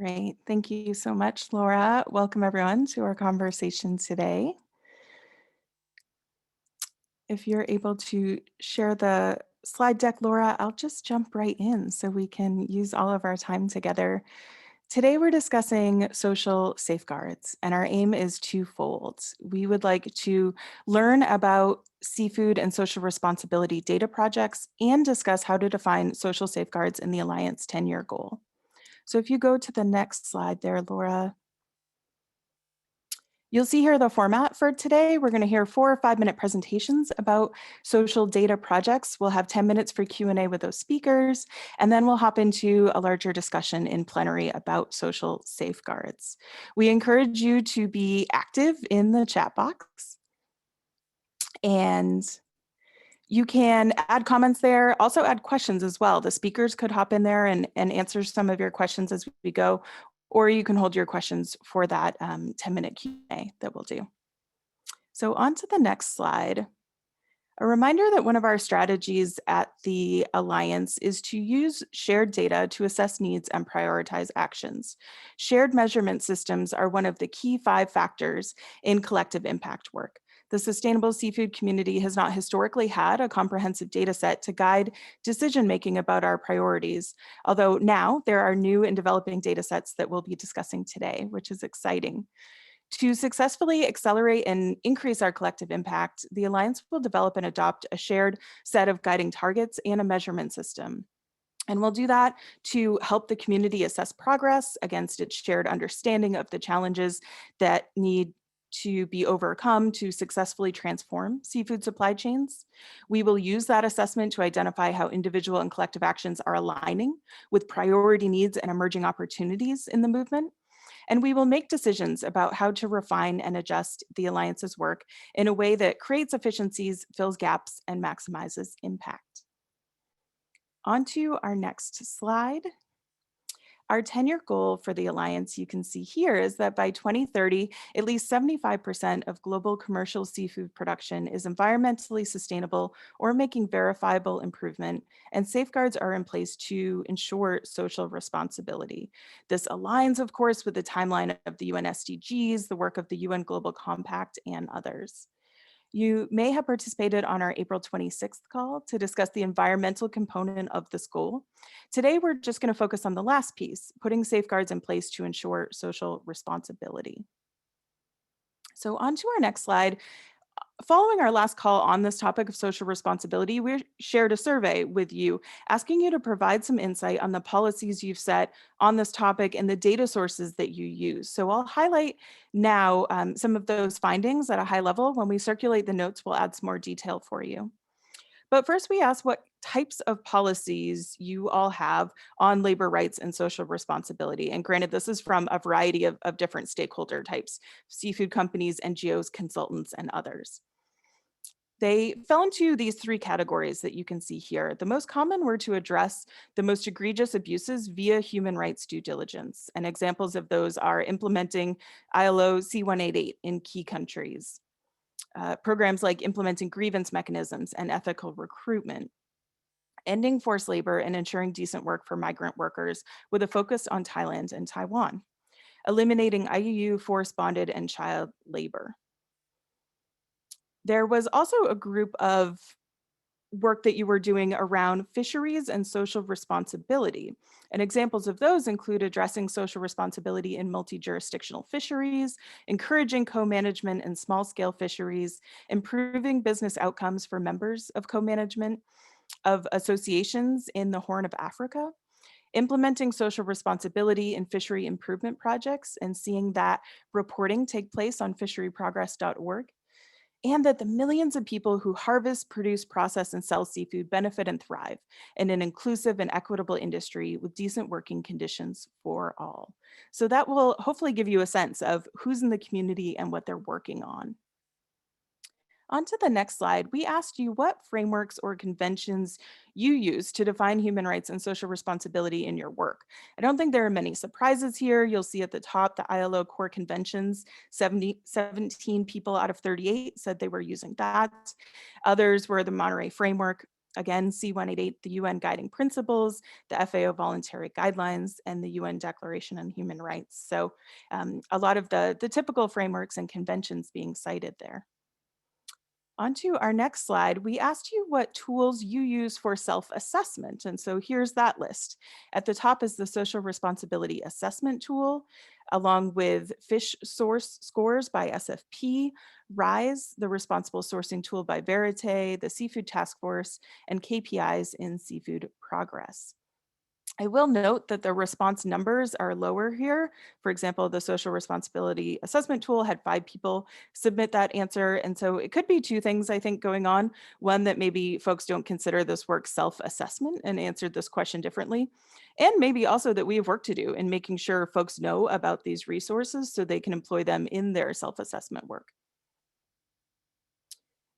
Great. Thank you so much, Laura. Welcome everyone to our conversation today. If you're able to share the slide deck, Laura, I'll just jump right in so we can use all of our time together. Today, we're discussing social safeguards, and our aim is twofold. We would like to learn about seafood and social responsibility data projects and discuss how to define social safeguards in the Alliance 10-year goal. So if you go to the next slide there, Laura, you'll see here the format for today. We're going to hear 4 or 5-minute presentations about social data projects. We'll have 10 minutes for Q&A with those speakers, and then we'll hop into a larger discussion in plenary about social safeguards. We encourage you to be active in the chat box, and you can add comments there, also add questions as well. The speakers could hop in there and answer some of your questions as we go, or you can hold your questions for that 10-minute Q&A that we'll do. So on to the next slide. A reminder that one of our strategies at the Alliance is to use shared data to assess needs and prioritize actions. Shared measurement systems are one of the key 5 factors in collective impact work. The sustainable seafood community has not historically had a comprehensive data set to guide decision-making about our priorities, although now there are new and developing data sets that we'll be discussing today, which is exciting. To successfully accelerate and increase our collective impact, the Alliance will develop and adopt a shared set of guiding targets and a measurement system. And we'll do that to help the community assess progress against its shared understanding of the challenges that need to be overcome to successfully transform seafood supply chains. We will use that assessment to identify how individual and collective actions are aligning with priority needs and emerging opportunities in the movement. And we will make decisions about how to refine and adjust the Alliance's work in a way that creates efficiencies, fills gaps, and maximizes impact. On to our next slide. Our 10-year goal for the Alliance, you can see here, is that by 2030, at least 75% of global commercial seafood production is environmentally sustainable or making verifiable improvement, and safeguards are in place to ensure social responsibility. This aligns, of course, with the timeline of the UN SDGs, the work of the UN Global Compact, and others. You may have participated on our April 26th call to discuss the environmental component of this goal. Today, we're just going to focus on the last piece, putting safeguards in place to ensure social responsibility. So on to our next slide. Following our last call on this topic of social responsibility, we shared a survey with you asking you to provide some insight on the policies you've set on this topic and the data sources that you use. So I'll highlight now some of those findings at a high level. When we circulate the notes, we'll add some more detail for you. But first, we asked what types of policies you all have on labor rights and social responsibility. And granted, this is from a variety of different stakeholder types: seafood companies, NGOs, consultants, and others. They fell into these 3 categories that you can see here. The most common were to address the most egregious abuses via human rights due diligence. And examples of those are implementing ILO C188 in key countries, programs like implementing grievance mechanisms and ethical recruitment, ending forced labor and ensuring decent work for migrant workers with a focus on Thailand and Taiwan, eliminating IUU, forced bonded, and child labor. There was also a group of work that you were doing around fisheries and social responsibility. And examples of those include addressing social responsibility in multi-jurisdictional fisheries, encouraging co-management in small-scale fisheries, improving business outcomes for members of co-management of associations in the Horn of Africa, implementing social responsibility in fishery improvement projects and seeing that reporting take place on fisheryprogress.org, and that the millions of people who harvest, produce, process, and sell seafood benefit and thrive in an inclusive and equitable industry with decent working conditions for all. So that will hopefully give you a sense of who's in the community and what they're working on. On to the next slide, we asked you what frameworks or conventions you use to define human rights and social responsibility in your work. I don't think there are many surprises here. You'll see at the top the ILO core conventions, 17 people out of 38 said they were using that. Others were the Monterey Framework, Again, C188, the UN Guiding Principles, the FAO Voluntary Guidelines, and the UN Declaration on Human Rights. So a lot of the typical frameworks and conventions being cited there. On to our next slide, we asked you what tools you use for self-assessment. And so here's that list. At the top is the Social Responsibility Assessment Tool, along with Fish Source Scores by SFP, RISE, the Responsible Sourcing Tool by Verite, the Seafood Task Force, and KPIs in Seafood Progress. I will note that the response numbers are lower here. For example, the Social Responsibility Assessment Tool had 5 people submit that answer. And so it could be 2 things, I think, going on. One, that maybe folks don't consider this work self-assessment and answered this question differently. And maybe also that we have work to do in making sure folks know about these resources so they can employ them in their self-assessment work.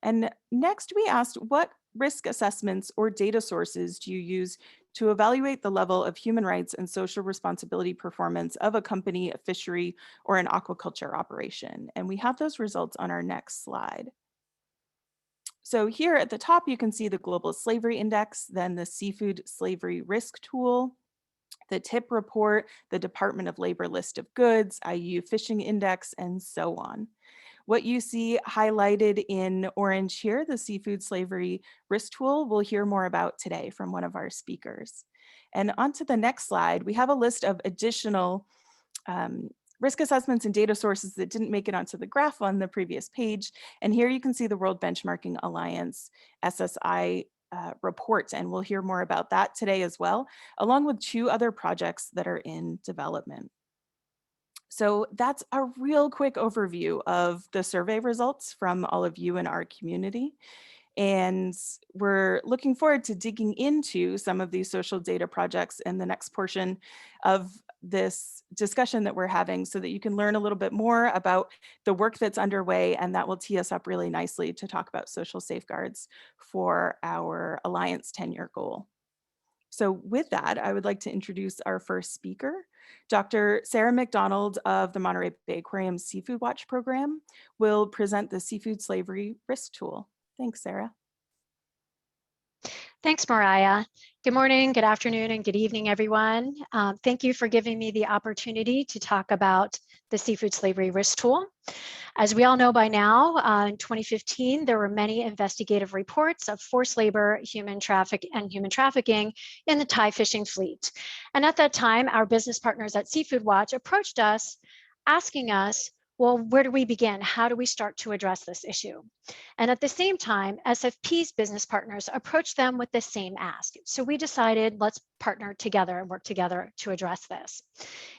And next we asked, what risk assessments or data sources do you use to evaluate the level of human rights and social responsibility performance of a company, a fishery, or an aquaculture operation? And we have those results on our next slide. So here at the top, you can see the Global Slavery Index, then the Seafood Slavery Risk Tool, the TIP report, the Department of Labor list of goods, IU Fishing Index, and so on. What you see highlighted in orange here, the Seafood Slavery Risk Tool, we'll hear more about today from one of our speakers. And on to the next slide, we have a list of additional risk assessments and data sources that didn't make it onto the graph on the previous page. And here you can see the World Benchmarking Alliance SSI report, and we'll hear more about that today as well, along with 2 other projects that are in development. So that's a real quick overview of the survey results from all of you in our community. And we're looking forward to digging into some of these social data projects in the next portion of this discussion that we're having so that you can learn a little bit more about the work that's underway, and that will tee us up really nicely to talk about social safeguards for our Alliance 10-year goal. So with that, I would like to introduce our first speaker. Dr. Sarah McDonald of the Monterey Bay Aquarium Seafood Watch program will present the Seafood Slavery Risk Tool. Thanks, Sarah. Thanks, Mariah. Good morning, good afternoon, and good evening, everyone. Thank you for giving me the opportunity to talk about the Seafood Slavery Risk Tool. As we all know by now, in 2015, there were many investigative reports of forced labor, human trafficking in the Thai fishing fleet. And at that time, our business partners at Seafood Watch approached us, asking us, well, where do we begin? How do we start to address this issue? And at the same time, SFP's business partners approached them with the same ask. So we decided, let's partner together and work together to address this.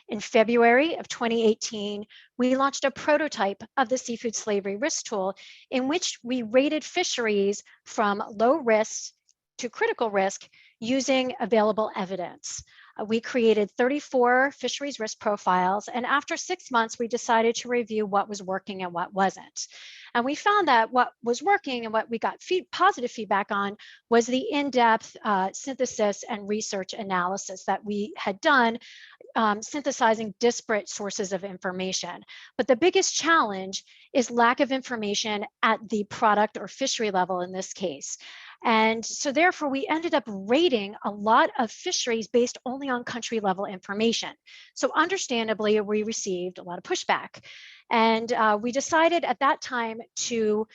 In February of 2018, we launched a prototype of the Seafood Slavery Risk Tool in which we rated fisheries from low risk to critical risk using available evidence. We created 34 fisheries risk profiles, and after 6 months, we decided to review what was working and what wasn't. And we found that what was working and what we got positive feedback on was the in-depth synthesis and research analysis that we had done, synthesizing disparate sources of information. But the biggest challenge is lack of information at the product or fishery level in this case. And so therefore, we ended up rating a lot of fisheries based only on country level information. So understandably, we received a lot of pushback. And we decided at that time to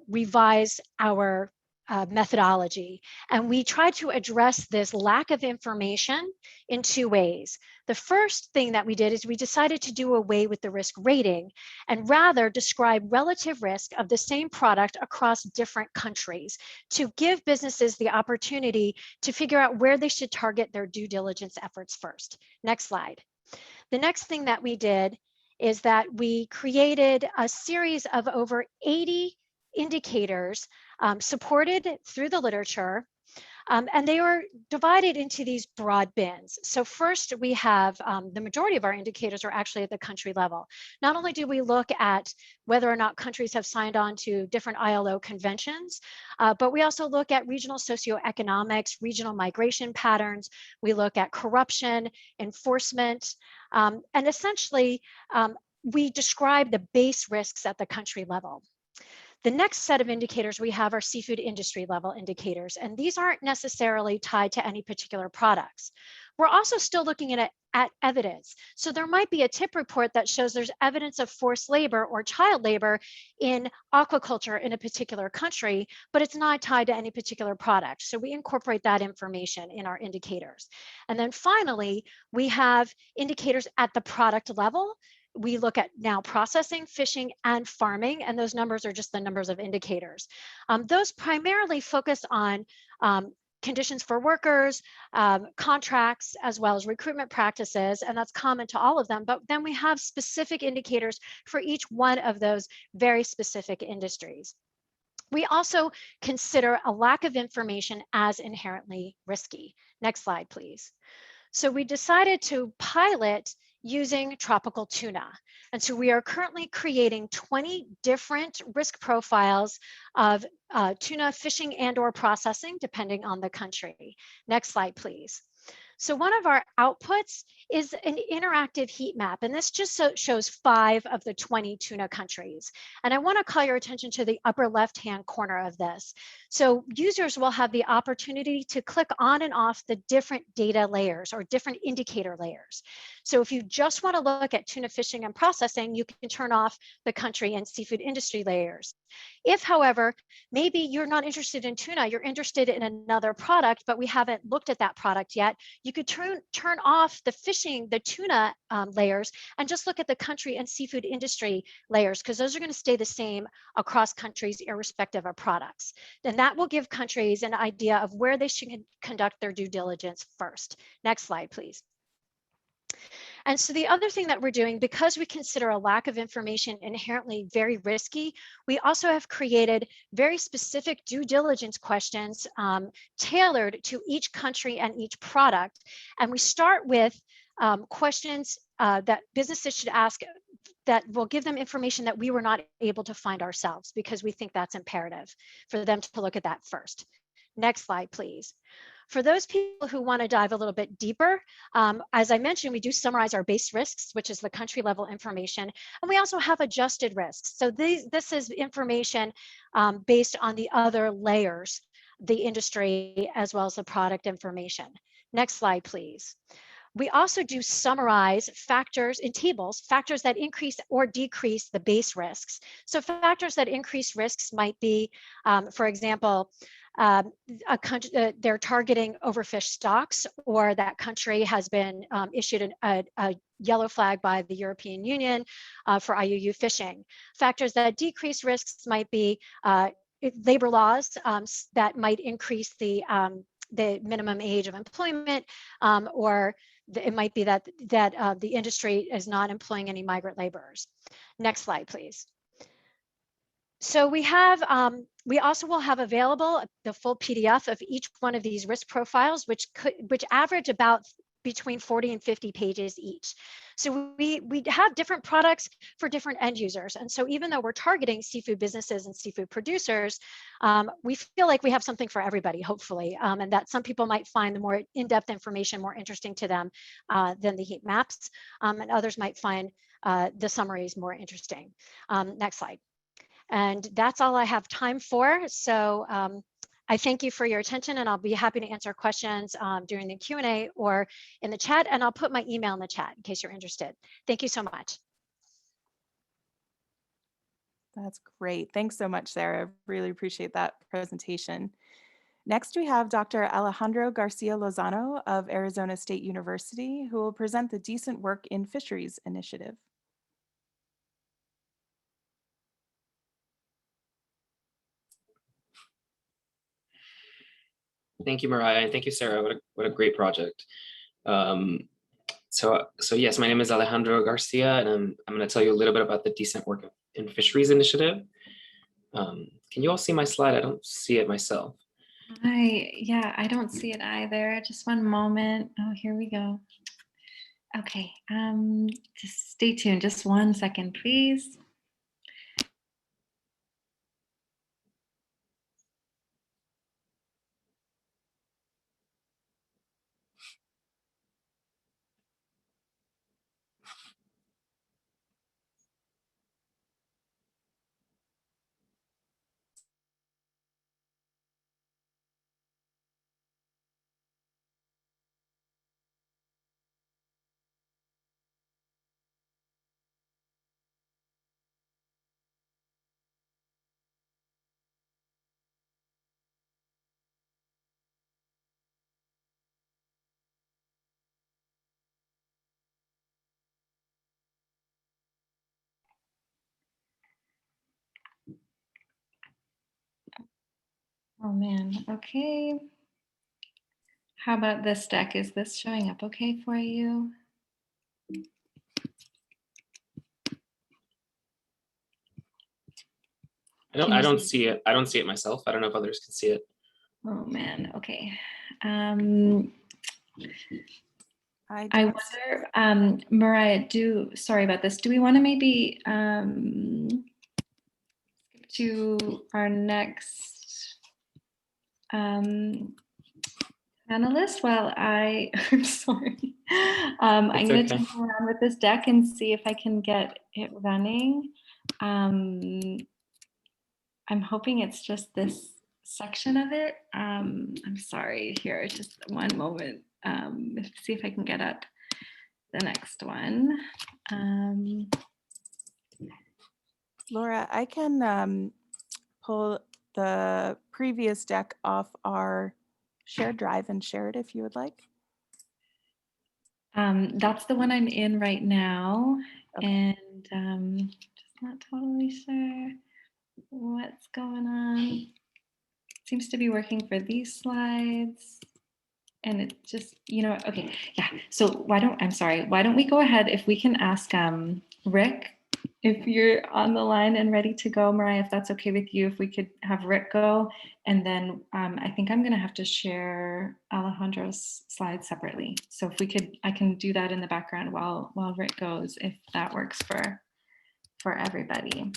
revise our methodology. And we tried to address this lack of information in 2 ways. The first thing that we did is we decided to do away with the risk rating and rather describe relative risk of the same product across different countries to give businesses the opportunity to figure out where they should target their due diligence efforts first. Next slide. The next thing that we did is that we created a series of over 80 indicators supported through the literature, and they were divided into these broad bins. So first we have the majority of our indicators are actually at the country level. Not only do we look at whether or not countries have signed on to different ILO conventions, but we also look at regional socioeconomics, regional migration patterns. We look at corruption, enforcement, and essentially we describe the base risks at the country level. The next set of indicators we have are seafood industry level indicators, and these aren't necessarily tied to any particular products. We're also still looking at evidence. So there might be a tip report that shows there's evidence of forced labor or child labor in aquaculture in a particular country, but it's not tied to any particular product. So we incorporate that information in our indicators. And then finally, we have indicators at the product level. We look at now processing, fishing, and farming, and those numbers are just the numbers of indicators. Those primarily focus on conditions for workers, contracts, as well as recruitment practices, and that's common to all of them. But then we have specific indicators for each one of those very specific industries. We also consider a lack of information as inherently risky. Next slide, please. So we decided to pilot using tropical tuna. And so we are currently creating 20 different risk profiles of tuna fishing and or processing, depending on the country. Next slide, please. So one of our outputs is an interactive heat map, and this just shows 5 of the 20 tuna countries. And I want to call your attention to the upper left-hand corner of this. So users will have the opportunity to click on and off the different data layers or different indicator layers. So if you just want to look at tuna fishing and processing, you can turn off the country and seafood industry layers. If, however, maybe you're not interested in tuna, you're interested in another product, but we haven't looked at that product yet, you could turn off the fishing, the tuna layers, and just look at the country and seafood industry layers, because those are going to stay the same across countries, irrespective of products. Then that will give countries an idea of where they should conduct their due diligence first. Next slide, please. And so the other thing that we're doing, because we consider a lack of information inherently very risky, we also have created very specific due diligence questions tailored to each country and each product. And we start with questions that businesses should ask that will give them information that we were not able to find ourselves, because we think that's imperative for them to look at that first. Next slide, please. For those people who want to dive a little bit deeper, as I mentioned, we do summarize our base risks, which is the country level information, and we also have adjusted risks. So this is information based on the other layers, the industry, as well as the product information. Next slide, please. We also do summarize factors in tables, factors that increase or decrease the base risks. So factors that increase risks might be, for example, a country, they're targeting overfished stocks, or that country has been issued a yellow flag by the European Union for IUU fishing. Factors that decrease risks might be labor laws that might increase the minimum age of employment, or it might be that the industry is not employing any migrant laborers. Next slide, please. So we have, we also will have available the full PDF of each one of these risk profiles, which average about between 40 and 50 pages each. So we have different products for different end users. And so even though we're targeting seafood businesses and seafood producers, we feel like we have something for everybody, hopefully, and that some people might find the more in-depth information more interesting to them than the heat maps, and others might find the summaries more interesting. Next slide. And that's all I have time for. So I thank you for your attention, and I'll be happy to answer questions during the Q&A or in the chat, and I'll put my email in the chat in case you're interested. Thank you so much. That's great. Thanks so much, Sarah. Really appreciate that presentation. Next, we have Dr. Alejandro Garcia Lozano of Arizona State University, who will present the Decent Work in Fisheries initiative. Thank you, Mariah, and thank you, Sarah. What a great project. So yes, my name is Alejandro Garcia, and I'm going to tell you a little bit about the Decent Work in Fisheries initiative. Can you all see my slide? I don't see it myself. Yeah, I don't see it either. Just one moment. Oh, here we go. Okay, just stay tuned. Just 1 second, please. Oh man, okay. How about this deck? Is this showing up okay for you? I don't see it. I don't see it myself. I don't know if others can see it. Oh man, okay. I don't wonder, Mariah, sorry about this. Do we want to maybe skip to our next panelist while I'm sorry. I'm It's going okay. to tinker around with this deck and see if I can get it running. I'm hoping it's just this section of it. I'm sorry here, just one moment. See if I can get up the next one. Laura, I can pull the previous deck off our shared drive and share it if you would like. That's the one I'm in right now. Okay. And just not totally sure what's going on. Seems to be working for these slides. And it just, okay, yeah. So why don't we go ahead, if we can ask Rick, if you're on the line and ready to go, Mariah, if that's okay with you, if we could have Rick go. And then I think I'm gonna have to share Alejandro's slides separately. So if we could, I can do that in the background while Rick goes, if that works for everybody.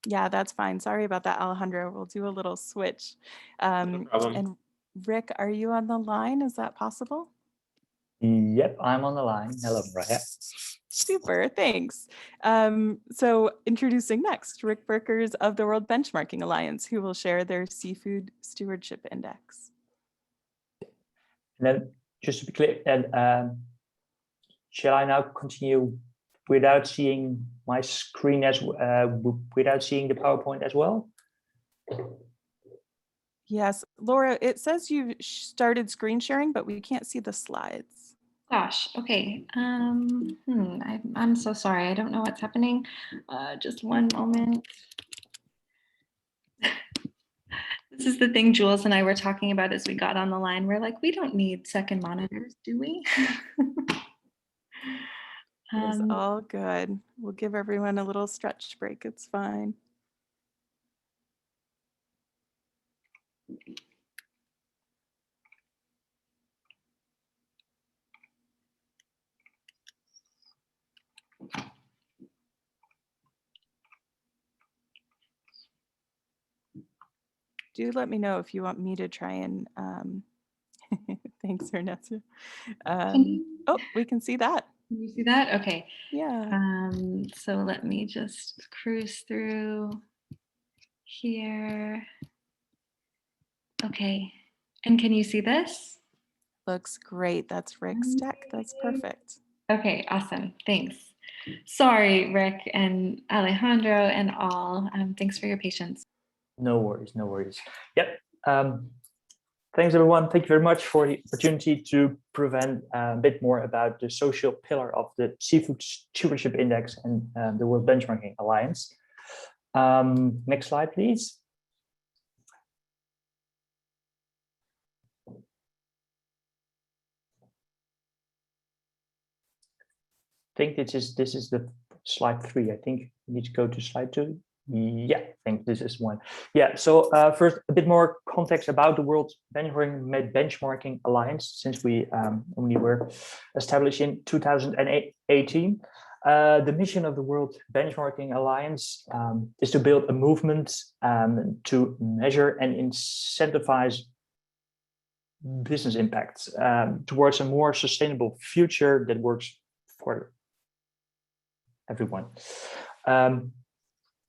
Yeah, that's fine. Sorry about that, Alejandro. We'll do a little switch. No problem. And Rick, are you on the line? Is that possible? Yep, I'm on the line. Hello, Mariah. Super, thanks. So introducing next, Rick Berkers of the World Benchmarking Alliance, who will share their Seafood Stewardship Index. And then just to be clear, and shall I now continue without seeing my screen without seeing the PowerPoint as well? Yes, Laura, it says you've started screen sharing, but we can't see the slides. Gosh, okay. I'm so sorry. I don't know what's happening. Just one moment. This is the thing Jules and I were talking about as we got on the line. We're like, we don't need second monitors, do we? It's all good. We'll give everyone a little stretch break. It's fine. Do let me know if you want me to try and, thanks, Ernesto. Oh, we can see that. Can you see that? Okay. Yeah. So let me just cruise through here. Okay. And can you see this? Looks great. That's Rick's deck. That's perfect. Okay, awesome. Thanks. Sorry, Rick and Alejandro and all. Thanks for your patience. No worries, no worries. Yep. Thanks, everyone. Thank you very much for the opportunity to present a bit more about the social pillar of the Seafood Stewardship Index and the World Benchmarking Alliance. Next slide, please. I think this is the slide 3. I think you need to go to slide 2. Yeah, I think this is one. Yeah, so first, a bit more context about the World Benchmarking Alliance, since we only were established in 2018. The mission of the World Benchmarking Alliance is to build a movement to measure and incentivize business impacts towards a more sustainable future that works for everyone.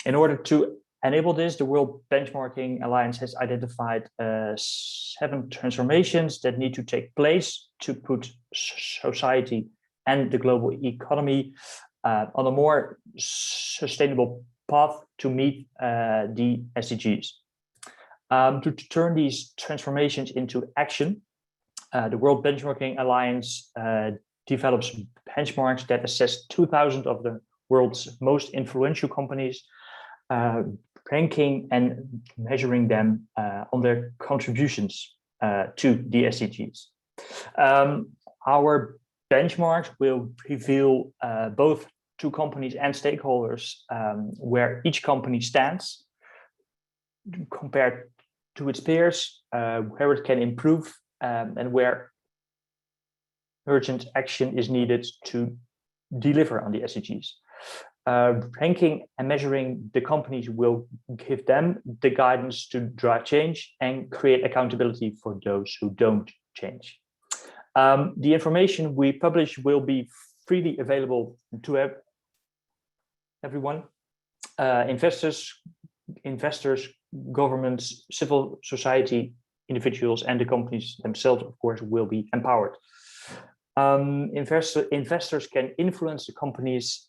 In order to enable this, the World Benchmarking Alliance has identified 7 transformations that need to take place to put society and the global economy on a more sustainable path to meet the SDGs. To turn these transformations into action, the World Benchmarking Alliance develops benchmarks that assess 2,000 of the world's most influential companies ranking and measuring them on their contributions to the SDGs. Our benchmarks will reveal both to companies and stakeholders where each company stands compared to its peers, where it can improve, and where urgent action is needed to deliver on the SDGs. Ranking and measuring the companies will give them the guidance to drive change and create accountability for those who don't change. The information we publish will be freely available to everyone, investors, governments, civil society, individuals, and the companies themselves, of course, will be empowered. Investors can influence the companies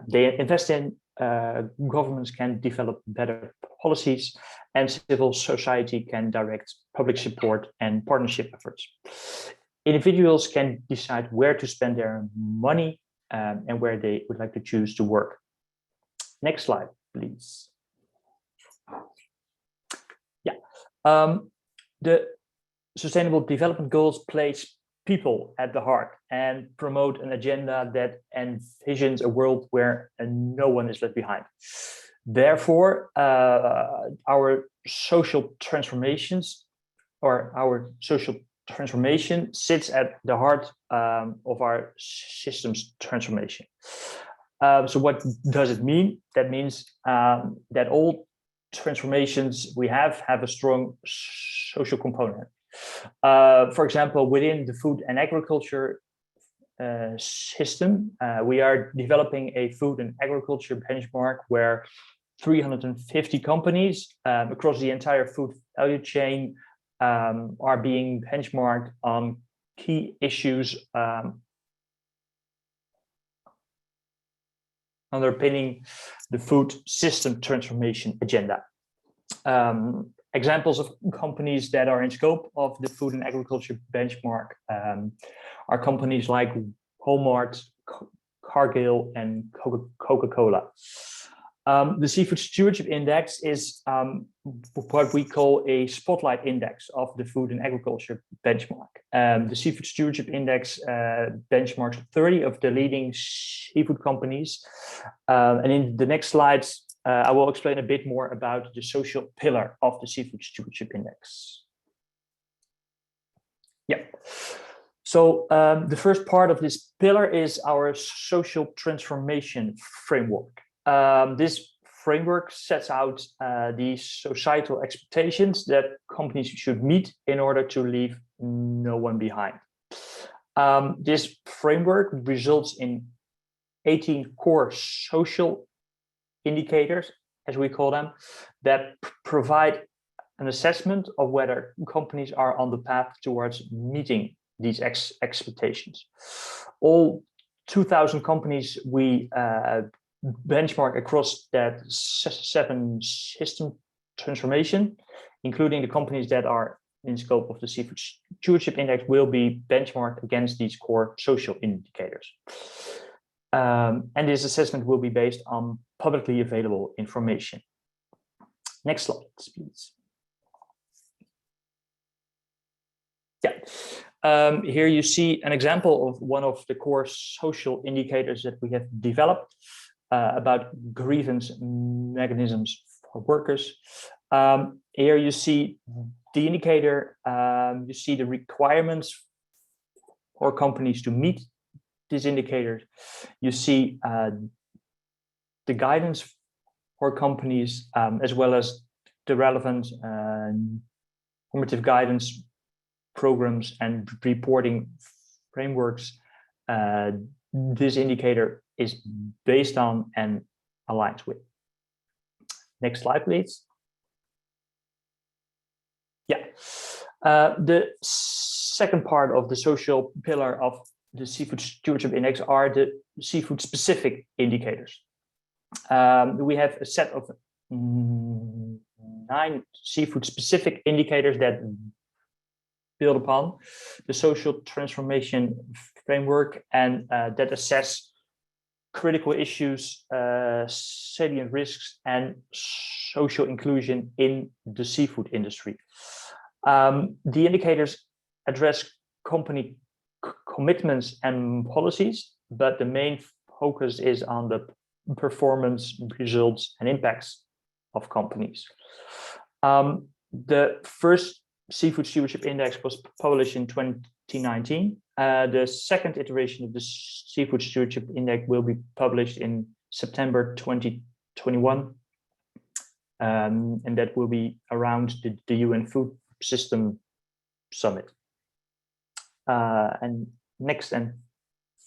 they invest in, governments can develop better policies, and civil society can direct public support and partnership efforts. Individuals can decide where to spend their money and where they would like to choose to work. Next slide, please. Yeah, the Sustainable Development Goals place people at the heart and promote an agenda that envisions a world where no one is left behind. Therefore, our social transformation sits at the heart of our systems transformation. So what does it mean? That means that all transformations we have a strong social component. For example, within the food and agriculture system, we are developing a food and agriculture benchmark where 350 companies across the entire food value chain are being benchmarked on key issues underpinning the food system transformation agenda. Examples of companies that are in scope of the food and agriculture benchmark are companies like Walmart, Cargill, and Coca-Cola. The Seafood Stewardship Index is what we call a spotlight index of the food and agriculture benchmark. The Seafood Stewardship Index benchmarks 30 of the leading seafood companies. And in the next slides, I will explain a bit more about the social pillar of the Seafood Stewardship Index. Yeah. So the first part of this pillar is our social transformation framework. This framework sets out the societal expectations that companies should meet in order to leave no one behind. This framework results in 18 core social indicators, as we call them, that provide an assessment of whether companies are on the path towards meeting these expectations. All 2,000 companies we benchmark across that 7 system transformation, including the companies that are in scope of the Seafood Stewardship Index, will be benchmarked against these core social indicators. And this assessment will be based on publicly available information. Next slide, please. Yeah, here you see an example of one of the core social indicators that we have developed about grievance mechanisms for workers. Here you see the indicator, you see the requirements for companies to meet these indicators. You see the guidance for companies, as well as the relevant normative guidance programs and reporting frameworks this indicator is based on and aligns with. Next slide, please. Yeah, the second part of the social pillar of the Seafood Stewardship Index are the seafood specific indicators. We have a set of 9 seafood specific indicators that build upon the social transformation framework and that assess critical issues, salient risks, and social inclusion in the seafood industry. The indicators address company commitments and policies, but the main focus is on the performance, results, and impacts of companies. The first Seafood Stewardship Index was published in 2019. The second iteration of the Seafood Stewardship Index will be published in September 2021. And that will be around the UN Food System Summit. And next and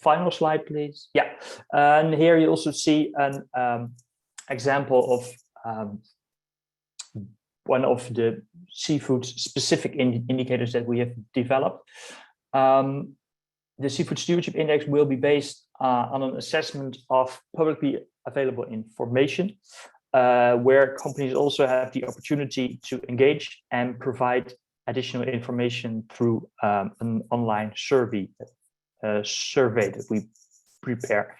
final slide, please. Yeah, and here you also see an example of one of the seafood specific indicators that we have developed. The Seafood Stewardship Index will be based on an assessment of publicly available information, where companies also have the opportunity to engage and provide additional information through an online survey that we prepare.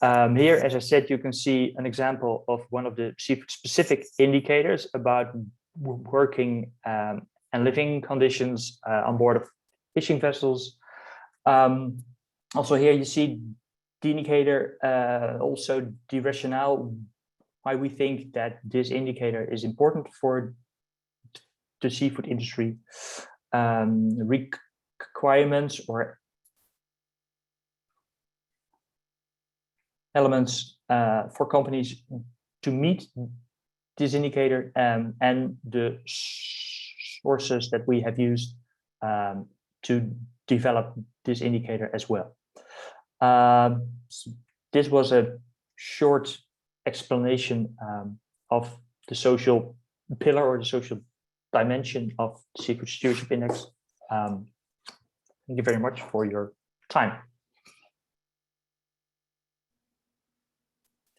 Here, as I said, you can see an example of one of the seafood-specific indicators about working and living conditions on board of fishing vessels. Also here you see the indicator, also the rationale why we think that this indicator is important for the seafood industry. Requirements or elements for companies to meet this indicator, and the sources that we have used to develop this indicator as well. This was a short explanation of the social pillar or the social dimension of the Seafood Stewardship Index. Thank you very much for your time.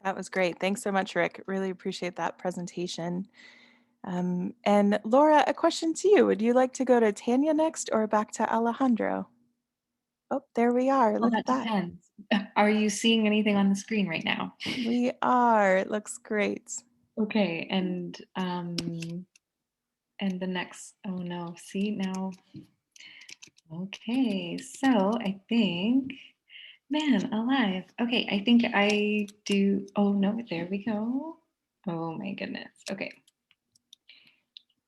That was great. Thanks so much, Rick. Really appreciate that presentation. And Laura, a question to you. Would you like to go to Tanya next or back to Alejandro? Oh, there we are. Look at that. Depends. Are you seeing anything on the screen right now? We are. It looks great. Okay, and the next, oh no, see now. Okay, so I think, man alive. Okay, I think I do, oh no, there we go. Oh my goodness, okay.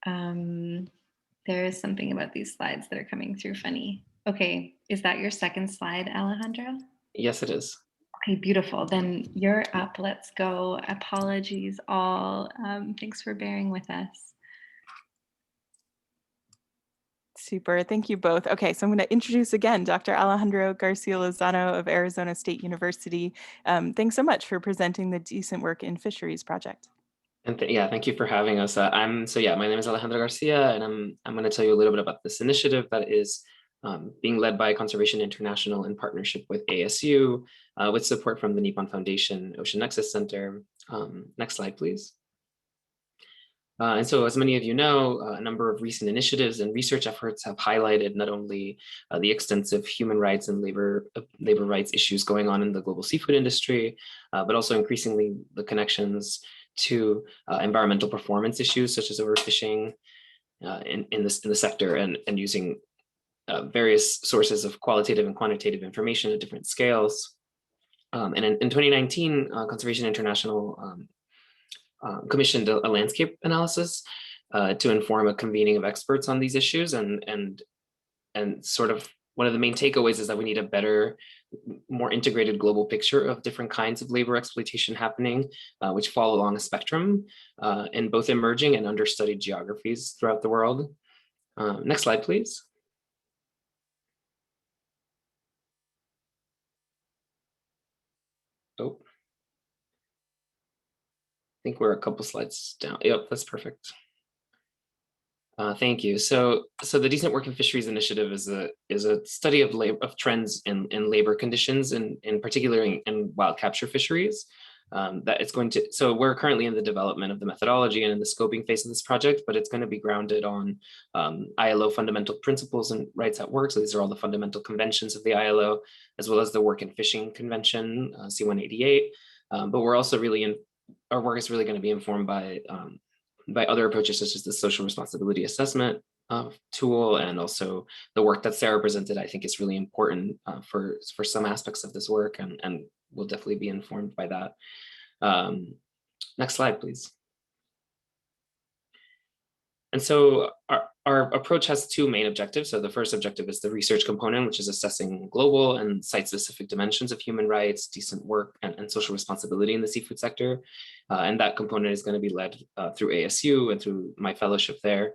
There is something about these slides that are coming through funny. Okay, is that your second slide, Alejandro? Yes, it is. Okay, beautiful. Then you're up. Let's go. Apologies all. Thanks for bearing with us. Super. Thank you both. Okay, so I'm going to introduce again Dr. Alejandro Garcia Lozano of Arizona State University. Thanks so much for presenting the Decent Work in Fisheries project. And yeah, thank you for having us. My name is Alejandro Garcia, and I'm going to tell you a little bit about this initiative that is being led by Conservation International in partnership with ASU, with support from the Nippon Foundation Ocean Nexus Center. Next slide, please. And so, as many of you know, a number of recent initiatives and research efforts have highlighted not only the extensive human rights and labor rights issues going on in the global seafood industry, but also increasingly the connections to environmental performance issues such as overfishing in the sector, and using various sources of qualitative and quantitative information at different scales. And in 2019, Conservation International commissioned a landscape analysis to inform a convening of experts on these issues, and sort of one of the main takeaways is that we need a better, more integrated global picture of different kinds of labor exploitation happening, which fall along a spectrum in both emerging and understudied geographies throughout the world. Next slide, please. Oh, I think we're a couple slides down. Yep, that's perfect. Thank you. So the Decent Work in Fisheries initiative is a study of trends in labor conditions, in particular in wild capture fisheries. that it's going to, so we're currently in the development of the methodology and in the scoping phase of this project, but it's going to be grounded on ILO fundamental principles and rights at work. So these are all the fundamental conventions of the ILO, as well as the Work and Fishing Convention, C188. But we're also really our work is really going to be informed by other approaches such as the social responsibility assessment tool, and also the work that Sarah presented, I think is really important for some aspects of this work, and we'll definitely be informed by that. Next slide, please. And so our approach has two main objectives. So the first objective is the research component, which is assessing global and site-specific dimensions of human rights, decent work, and social responsibility in the seafood sector. And that component is going to be led through ASU and through my fellowship there.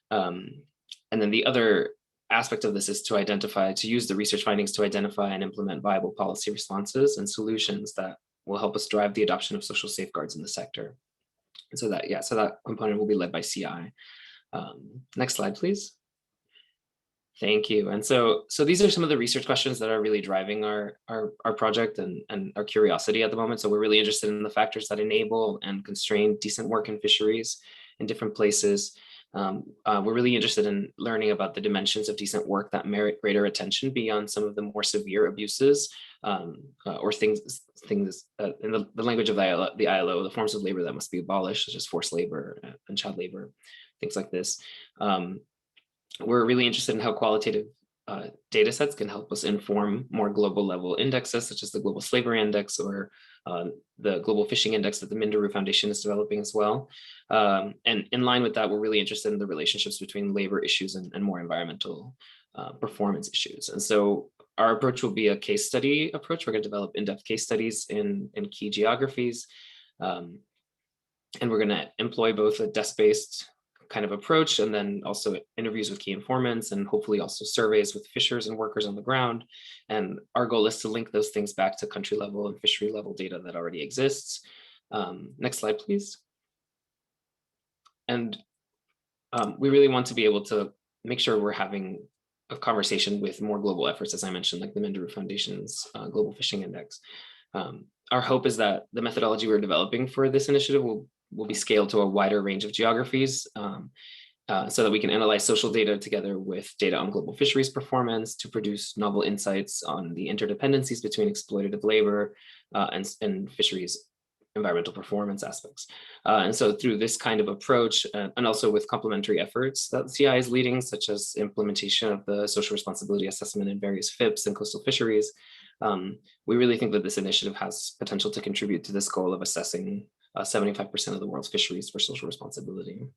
And then the other aspect of this is to use the research findings to identify and implement viable policy responses and solutions that will help us drive the adoption of social safeguards in the sector. And so that component will be led by CI. Next slide, please. Thank you. And so these are some of the research questions that are really driving our project and our curiosity at the moment. So we're really interested in the factors that enable and constrain decent work in fisheries in different places. We're really interested in learning about the dimensions of decent work that merit greater attention beyond some of the more severe abuses or things in the language of the ILO, the forms of labor that must be abolished, such as forced labor and child labor, things like this. We're really interested in how qualitative data sets can help us inform more global level indexes, such as the Global Slavery Index or the Global Fishing Index that the Minderoo Foundation is developing as well. And in line with that, we're really interested in the relationships between labor issues and more environmental performance issues. And so our approach will be a case study approach. We're going to develop in-depth case studies in key geographies. And we're going to employ both a desk-based kind of approach and then also interviews with key informants and hopefully also surveys with fishers and workers on the ground. And our goal is to link those things back to country level and fishery level data that already exists. Next slide, please. And we really want to be able to make sure we're having a conversation with more global efforts, as I mentioned, like the Minderoo Foundation's Global Fishing Index. Our hope is that the methodology we're developing for this initiative will be scaled to a wider range of geographies so that we can analyze social data together with data on global fisheries performance to produce novel insights on the interdependencies between exploitative labor and fisheries environmental performance aspects. And so through this kind of approach and also with complementary efforts that CI is leading, such as implementation of the social responsibility assessment in various FIPs and coastal fisheries, we really think that this initiative has potential to contribute to this goal of assessing 75% of the world's fisheries for social responsibility.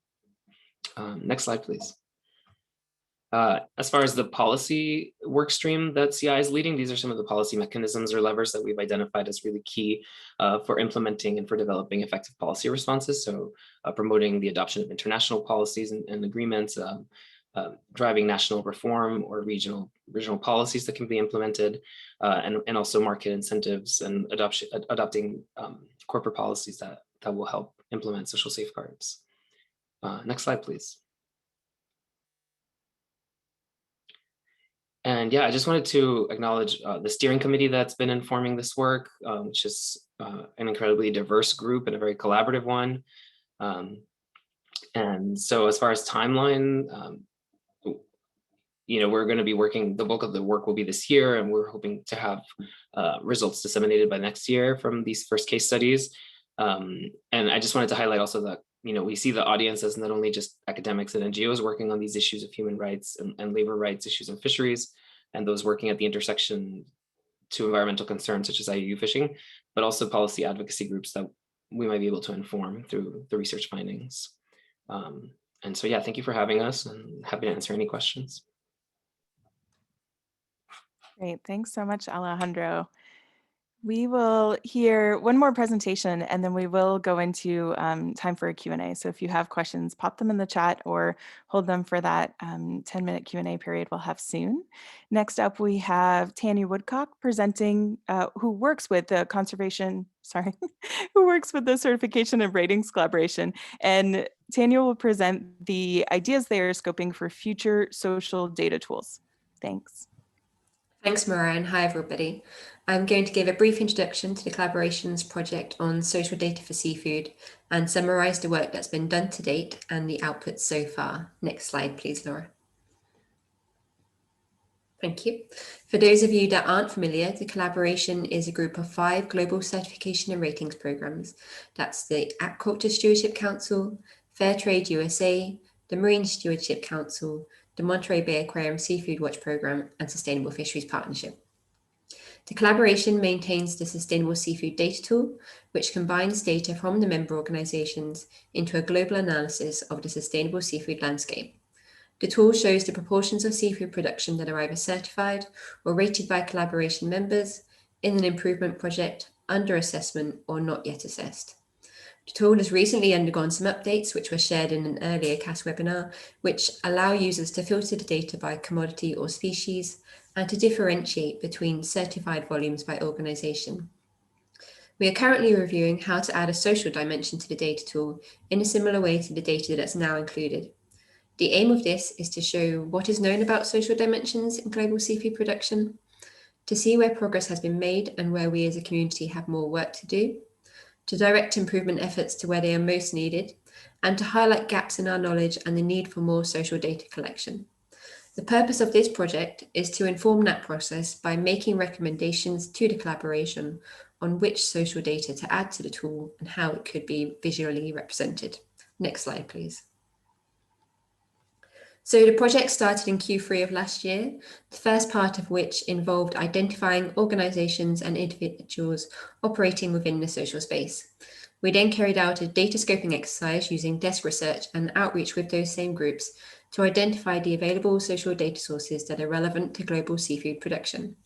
Next slide, please. As far as the policy work stream that CI is leading, these are some of the policy mechanisms or levers that we've identified as really key for implementing and for developing effective policy responses. So promoting the adoption of international policies and agreements, driving national reform or regional policies that can be implemented, and also market incentives and adopting corporate policies that will help implement social safeguards. Next slide, please. And yeah, I just wanted to acknowledge the steering committee that's been informing this work, which is an incredibly diverse group and a very collaborative one. And so as far as timeline, we're going to be working, the bulk of the work will be this year, and we're hoping to have results disseminated by next year from these first case studies. And I just wanted to highlight also that, we see the audience as not only just academics and NGOs working on these issues of human rights and labor rights issues in fisheries, and those working at the intersection to environmental concerns such as IUU fishing, but also policy advocacy groups that we might be able to inform through the research findings. And so, yeah, thank you for having us, and happy to answer any questions. Great, thanks so much, Alejandro. We will hear one more presentation and then we will go into time for a Q&A. So if you have questions, pop them in the chat or hold them for that 10-minute Q&A period we'll have soon. Next up, we have Tanya Woodcock presenting, who works with the who works with the Certification and Ratings Collaboration. And Tanya will present the ideas they are scoping for future social data tools. Thanks. Thanks, Mara, and hi, everybody. I'm going to give a brief introduction to the Collaborations project on social data for seafood and summarise the work that's been done to date and the outputs so far. Next slide, please, Laura. Thank you. For those of you that aren't familiar, the Collaboration is a group of 5 global certification and ratings programs. That's the Aquaculture Stewardship Council, Fair Trade USA, the Marine Stewardship Council, the Monterey Bay Aquarium Seafood Watch Program, and Sustainable Fisheries Partnership. The Collaboration maintains the Sustainable Seafood Data Tool, which combines data from the member organisations into a global analysis of the sustainable seafood landscape. The tool shows the proportions of seafood production that are either certified or rated by Collaboration members in an improvement project, under assessment, or not yet assessed. The tool has recently undergone some updates, which were shared in an earlier CAS webinar, which allow users to filter the data by commodity or species and to differentiate between certified volumes by organisation. We are currently reviewing how to add a social dimension to the data tool in a similar way to the data that's now included. The aim of this is to show what is known about social dimensions in global seafood production, to see where progress has been made and where we as a community have more work to do, to direct improvement efforts to where they are most needed, and to highlight gaps in our knowledge and the need for more social data collection. The purpose of this project is to inform that process by making recommendations to the Collaboration on which social data to add to the tool and how it could be visually represented. Next slide, please. So the project started in Q3 of last year, the first part of which involved identifying organisations and individuals operating within the social space. We then carried out a data scoping exercise using desk research and outreach with those same groups to identify the available social data sources that are relevant to global seafood production.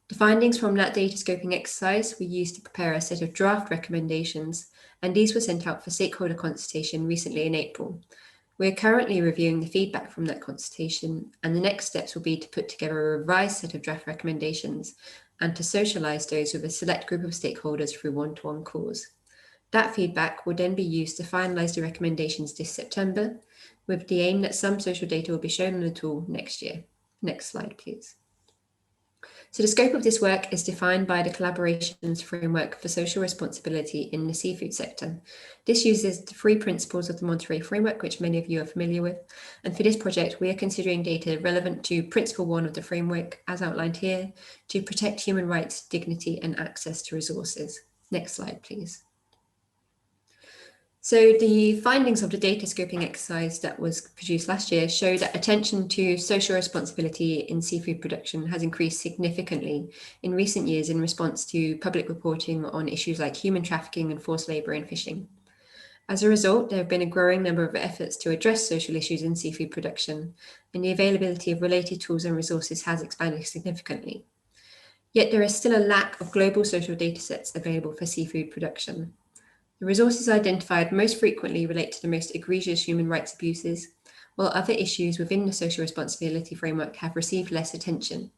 The findings from that data scoping exercise we used to prepare a set of draft recommendations, and these were sent out for stakeholder consultation recently in April. We're currently reviewing the feedback from that consultation, and the next steps will be to put together a revised set of draft recommendations and to socialise those with a select group of stakeholders through one-to-one calls. That feedback will then be used to finalise the recommendations this September, with the aim that some social data will be shown on the tool next year. Next slide, please. So the scope of this work is defined by the Collaborations Framework for Social Responsibility in the Seafood Sector. This uses the 3 principles of the Monterey Framework, which many of you are familiar with. And for this project, we are considering data relevant to Principle 1 of the framework, as outlined here, to protect human rights, dignity, and access to resources. Next slide, please. So the findings of the data scoping exercise that was produced last year show that attention to social responsibility in seafood production has increased significantly in recent years in response to public reporting on issues like human trafficking and forced labour in fishing. As a result, there have been a growing number of efforts to address social issues in seafood production, and the availability of related tools and resources has expanded significantly. Yet there is still a lack of global social data sets available for seafood production. The resources identified most frequently relate to the most egregious human rights abuses, while other issues within the social responsibility framework have received less attention.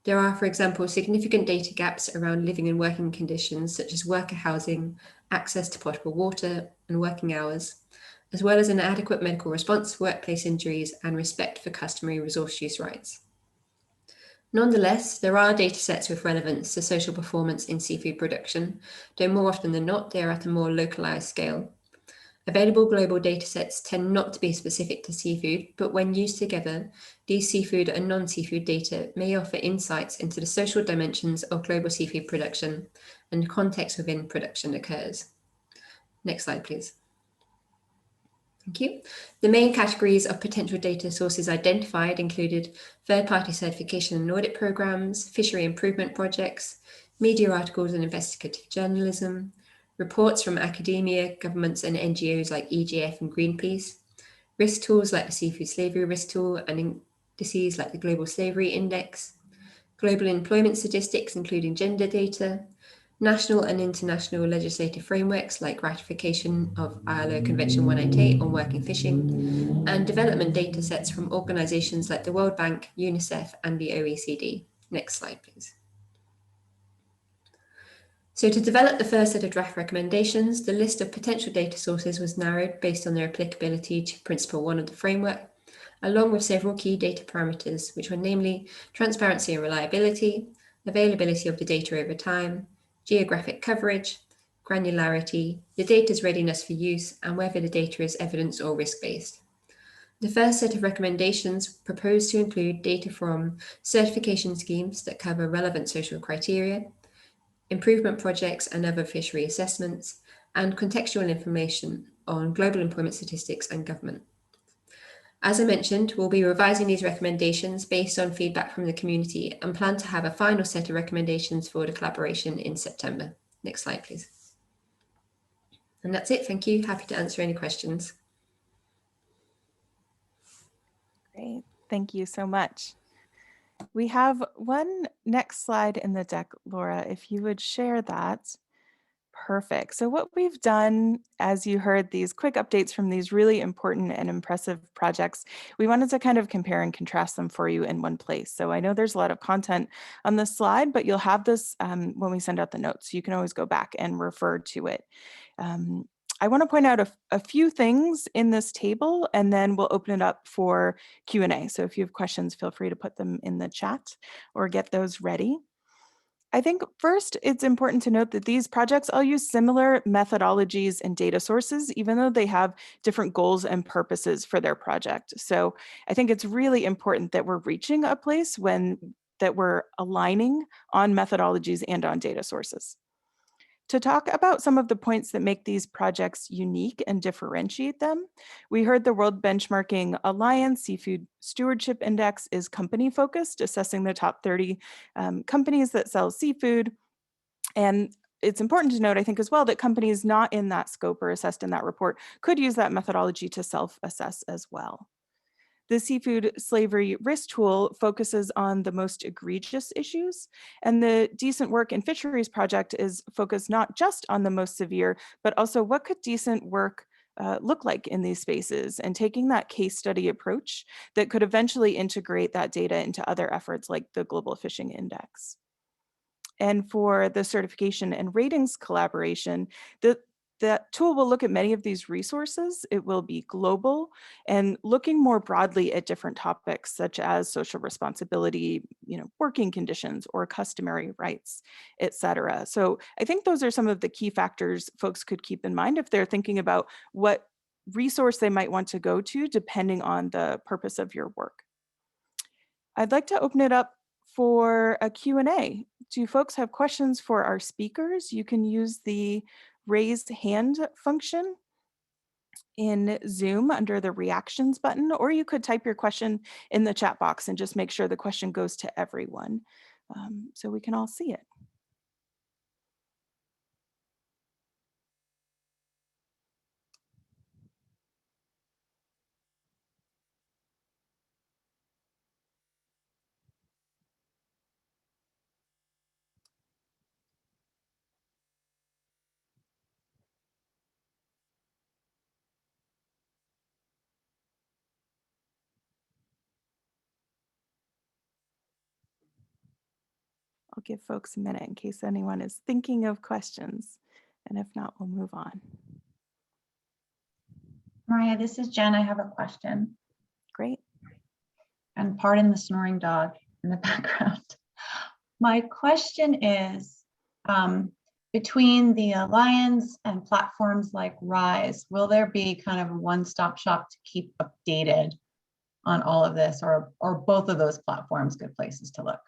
There are, for example, significant data gaps around living and working conditions such as worker housing, access to potable water, and working hours, as well as an adequate medical response to workplace injuries and respect for customary resource use rights. Nonetheless, there are data sets with relevance to social performance in seafood production, though more often than not, they are at a more localized scale. Available global data sets tend not to be specific to seafood, but when used together, these seafood and non-seafood data may offer insights into the social dimensions of global seafood production and the context within production occurs. Next slide, please. Thank you. The main categories of potential data sources identified included third-party certification and audit programs, fishery improvement projects, media articles and investigative journalism, reports from academia, governments and NGOs like EGF and Greenpeace, risk tools like the Seafood Slavery Risk Tool and indices like the Global Slavery Index, global employment statistics including gender data, national and international legislative frameworks like ratification of ILO Convention 198 on working fishing, and development data sets from organisations like the World Bank, UNICEF, and the OECD. Next slide, please. So to develop the first set of draft recommendations, the list of potential data sources was narrowed based on their applicability to Principle 1 of the framework, along with several key data parameters, which were namely transparency and reliability, availability of the data over time, geographic coverage, granularity, the data's readiness for use, and whether the data is evidence or risk-based. The first set of recommendations propose to include data from certification schemes that cover relevant social criteria, improvement projects and other fishery assessments, and contextual information on global employment statistics and government. As I mentioned, we'll be revising these recommendations based on feedback from the community and plan to have a final set of recommendations for the collaboration in September. Next slide, please. And that's it. Thank you. Happy to answer any questions. Great. Thank you so much. We have one next slide in the deck, Laura, if you would share that. Perfect. So what we've done, as you heard these quick updates from these really important and impressive projects, we wanted to kind of compare and contrast them for you in one place. So I know there's a lot of content on this slide, but you'll have this when we send out the notes. So you can always go back and refer to it. I want to point out a few things in this table, and then we'll open it up for Q&A. So if you have questions, feel free to put them in the chat or get those ready. I think first, it's important to note that these projects all use similar methodologies and data sources, even though they have different goals and purposes for their project. So I think it's really important that we're reaching a place that we're aligning on methodologies and on data sources. To talk about some of the points that make these projects unique and differentiate them, we heard the World Benchmarking Alliance Seafood Stewardship Index is company focused, assessing the top 30 companies that sell seafood. And it's important to note, I think as well, that companies not in that scope or assessed in that report could use that methodology to self-assess as well. The Seafood Slavery Risk Tool focuses on the most egregious issues, and the Decent Work in Fisheries project is focused not just on the most severe, but also what could decent work look like in these spaces, and taking that case study approach that could eventually integrate that data into other efforts like the Global Fishing Index. And for the certification and ratings collaboration, that tool will look at many of these resources. It will be global and looking more broadly at different topics such as social responsibility, working conditions or customary rights, etc. So I think those are some of the key factors folks could keep in mind if they're thinking about what resource they might want to go to depending on the purpose of your work. I'd like to open it up for a Q&A. Do folks have questions for our speakers? You can use the raise hand function in Zoom under the reactions button, or you could type your question in the chat box and just make sure the question goes to everyone so we can all see it. I'll give folks a minute in case anyone is thinking of questions, and if not, we'll move on. Maria, this is Jen. I have a question. Great. And pardon the snoring dog in the background. My question is, between the Alliance and platforms like Rise, will there be kind of a one-stop shop to keep updated on all of this, or both of those platforms good places to look?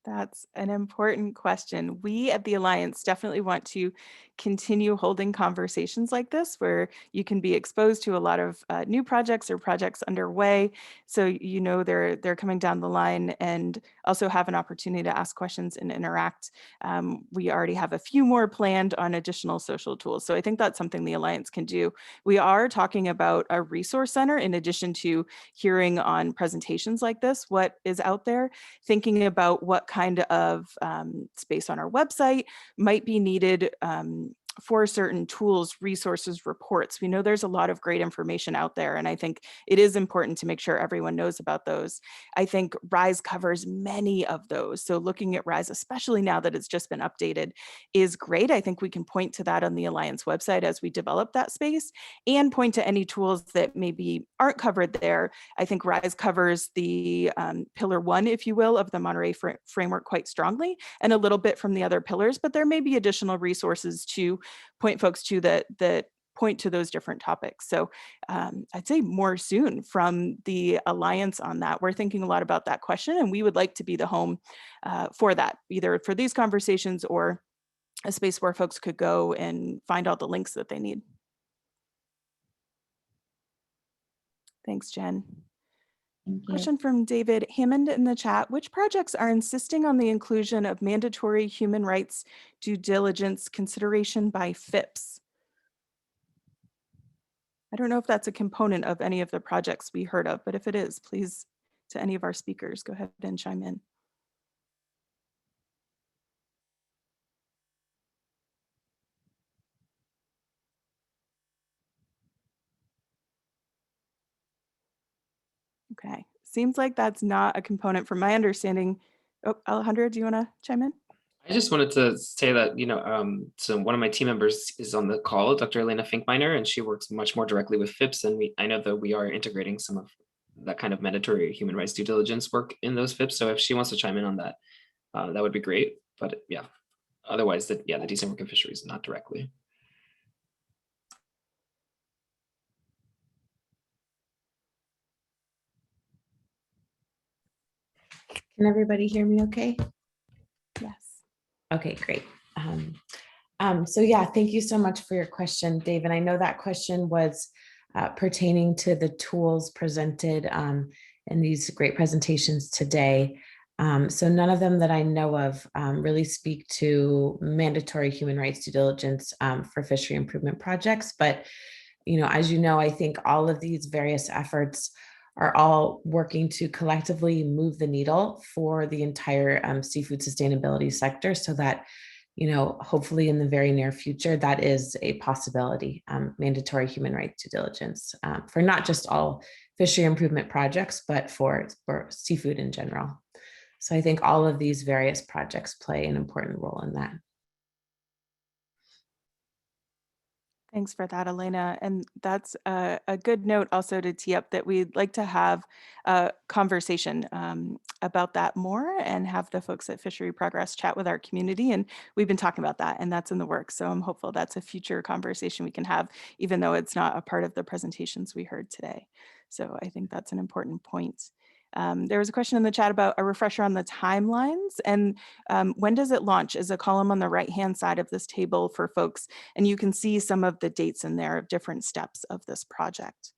That's an important question. We at the Alliance definitely want to continue holding conversations like this where you can be exposed to a lot of new projects or projects underway. So they're coming down the line, and also have an opportunity to ask questions and interact. We already have a few more planned on additional social tools. So I think that's something the Alliance can do. We are talking about a resource center in addition to hearing on presentations like this, what is out there, thinking about what kind of space on our website might be needed for certain tools, resources, reports. We know there's a lot of great information out there, and I think it is important to make sure everyone knows about those. I think RISE covers many of those. So looking at RISE, especially now that it's just been updated, is great. I think we can point to that on the Alliance website as we develop that space, and point to any tools that maybe aren't covered there. I think RISE covers the pillar 1, if you will, of the Monterey framework quite strongly, and a little bit from the other pillars, but there may be additional resources to point folks to that point to those different topics. So I'd say more soon from the Alliance on that. We're thinking a lot about that question, and we would like to be the home for that, either for these conversations or a space where folks could go and find all the links that they need. Thanks, Jen. Thank you. Question from David Hammond in the chat. Which projects are insisting on the inclusion of mandatory human rights due diligence consideration by FIPS? I don't know if that's a component of any of the projects we heard of, but if it is, please, to any of our speakers, go ahead and chime in. Okay, seems like that's not a component from my understanding. Oh, Alejandra, do you want to chime in? I just wanted to say that, so one of my team members is on the call, Dr. Elena Finkbeiner, and she works much more directly with FIPS. And I know that we are integrating some of that kind of mandatory human rights due diligence work in those FIPS. So if she wants to chime in on that, that would be great. But yeah, otherwise, the decent work of fisheries, not directly. Can everybody hear me okay? Yes. Okay, great. So yeah, thank you so much for your question, Dave. And I know that question was pertaining to the tools presented in these great presentations today. So none of them that I know of really speak to mandatory human rights due diligence for fishery improvement projects. But, as you know, I think all of these various efforts are all working to collectively move the needle for the entire seafood sustainability sector, so that, hopefully in the very near future, that is a possibility, mandatory human rights due diligence for not just all fishery improvement projects, but for seafood in general. So I think all of these various projects play an important role in that. Thanks for that, Elena. And that's a good note also to tee up that we'd like to have a conversation about that more and have the folks at Fishery Progress chat with our community. And we've been talking about that, and that's in the works. So I'm hopeful that's a future conversation we can have, even though it's not a part of the presentations we heard today. So I think that's an important point. There was a question in the chat about a refresher on the timelines, and when does it launch? Is a column on the right-hand side of this table for folks, and you can see some of the dates in there of different steps of this project.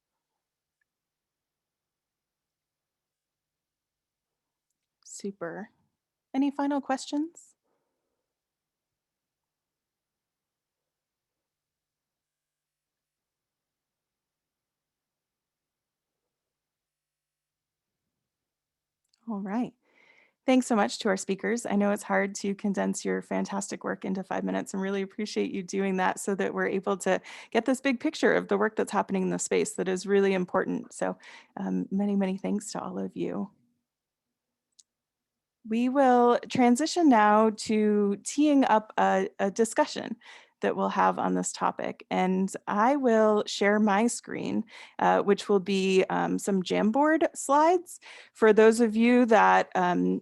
Super. Any final questions? All right. Thanks so much to our speakers. I know it's hard to condense your fantastic work into 5 minutes, and really appreciate you doing that so that we're able to get this big picture of the work that's happening in the space that is really important. So many, many thanks to all of you. We will transition now to teeing up a discussion that we'll have on this topic. And I will share my screen, which will be some Jamboard slides. For those of you that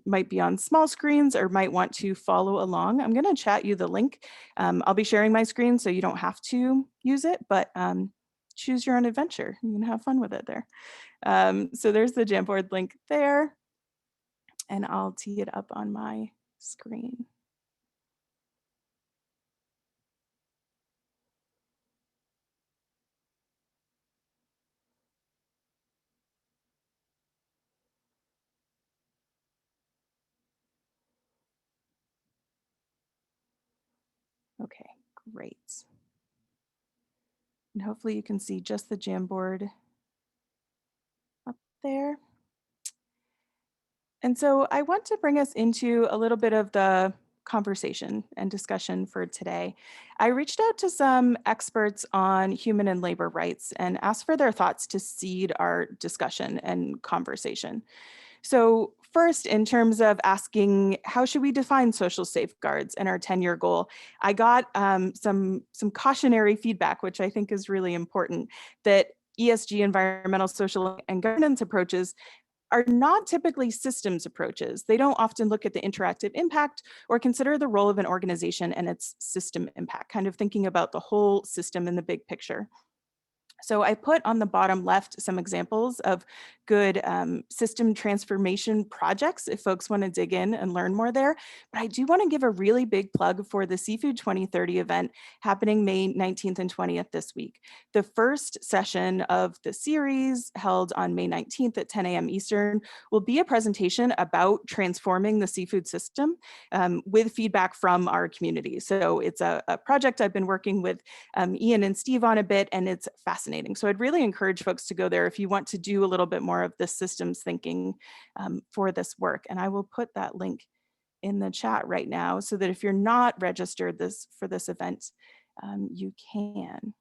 might be on small screens or might want to follow along, I'm going to chat you the link. I'll be sharing my screen, so you don't have to use it, but choose your own adventure. You can have fun with it there. So there's the Jamboard link there, and I'll tee it up on my screen. Okay, great. And hopefully you can see just the Jamboard up there. And so I want to bring us into a little bit of the conversation and discussion for today. I reached out to some experts on human and labor rights and asked for their thoughts to seed our discussion and conversation. So first, in terms of asking, how should we define social safeguards and our 10-year goal? I got some cautionary feedback, which I think is really important, that ESG, environmental, social, and governance approaches are not typically systems approaches. They don't often look at the interactive impact or consider the role of an organization and its system impact, kind of thinking about the whole system in the big picture. So I put on the bottom left some examples of good system transformation projects if folks want to dig in and learn more there. But I do want to give a really big plug for the Seafood 2030 event happening May 19th and 20th this week. The first session of the series, held on May 19th at 10 a.m. Eastern, will be a presentation about transforming the seafood system with feedback from our community. So it's a project I've been working with Ian and Steve on a bit, and it's fascinating. So I'd really encourage folks to go there if you want to do a little bit more of the systems thinking for this work. And I will put that link in the chat right now so that if you're not registered for this event, you can.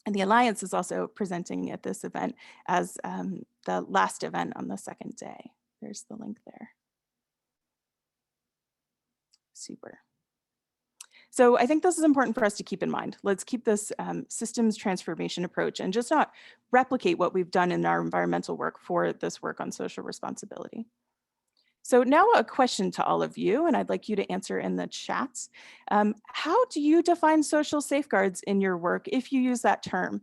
And the Alliance is also presenting at this event as the last event on the second day. There's the link there. Super. So I think this is important for us to keep in mind. Let's keep this systems transformation approach and just not replicate what we've done in our environmental work for this work on social responsibility. So now a question to all of you, and I'd like you to answer in the chat. How do you define social safeguards in your work if you use that term?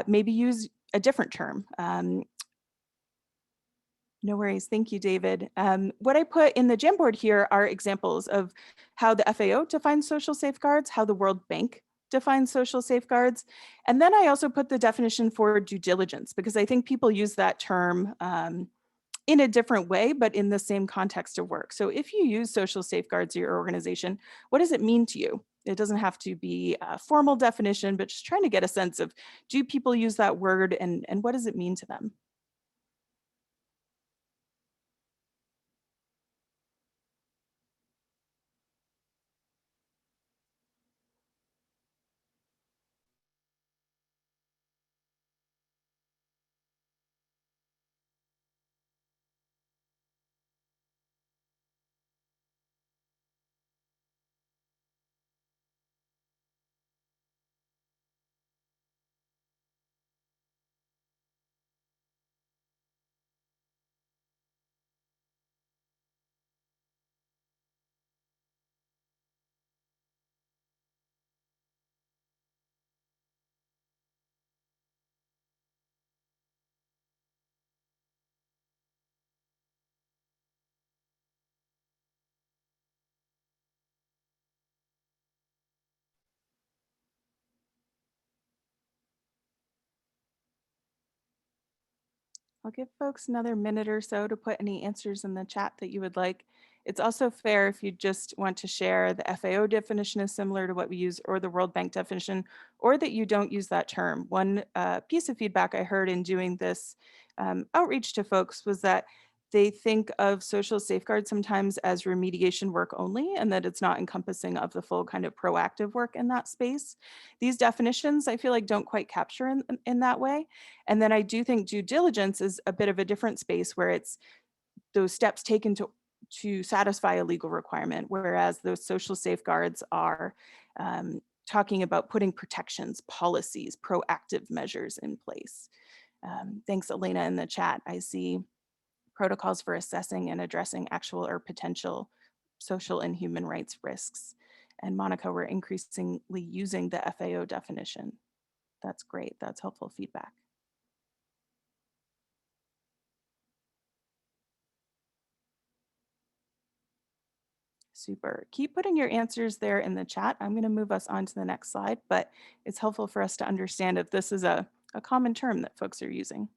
Maybe use a different term. No worries. Thank you, David. What I put in the Jamboard here are examples of how the FAO defines social safeguards, how the World Bank defines social safeguards. And then I also put the definition for due diligence, because I think people use that term in a different way, but in the same context of work. So if you use social safeguards in your organization, what does it mean to you? It doesn't have to be a formal definition, but just trying to get a sense of, do people use that word and what does it mean to them? I'll give folks another minute or so to put any answers in the chat that you would like. It's also fair if you just want to share the FAO definition is similar to what we use or the World Bank definition, or that you don't use that term. One piece of feedback I heard in doing this outreach to folks was that they think of social safeguards sometimes as remediation work only, and that it's not encompassing of the full kind of proactive work in that space. These definitions, I feel like, don't quite capture in that way. And then I do think due diligence is a bit of a different space where it's those steps taken to satisfy a legal requirement, whereas those social safeguards are talking about putting protections, policies, proactive measures in place. Thanks, Elena, in the chat. I see protocols for assessing and addressing actual or potential social and human rights risks. And Monica, we're increasingly using the FAO definition. That's great. That's helpful feedback. Super. Keep putting your answers there in the chat. I'm going to move us on to the next slide, but it's helpful for us to understand if this is a common term that folks are using.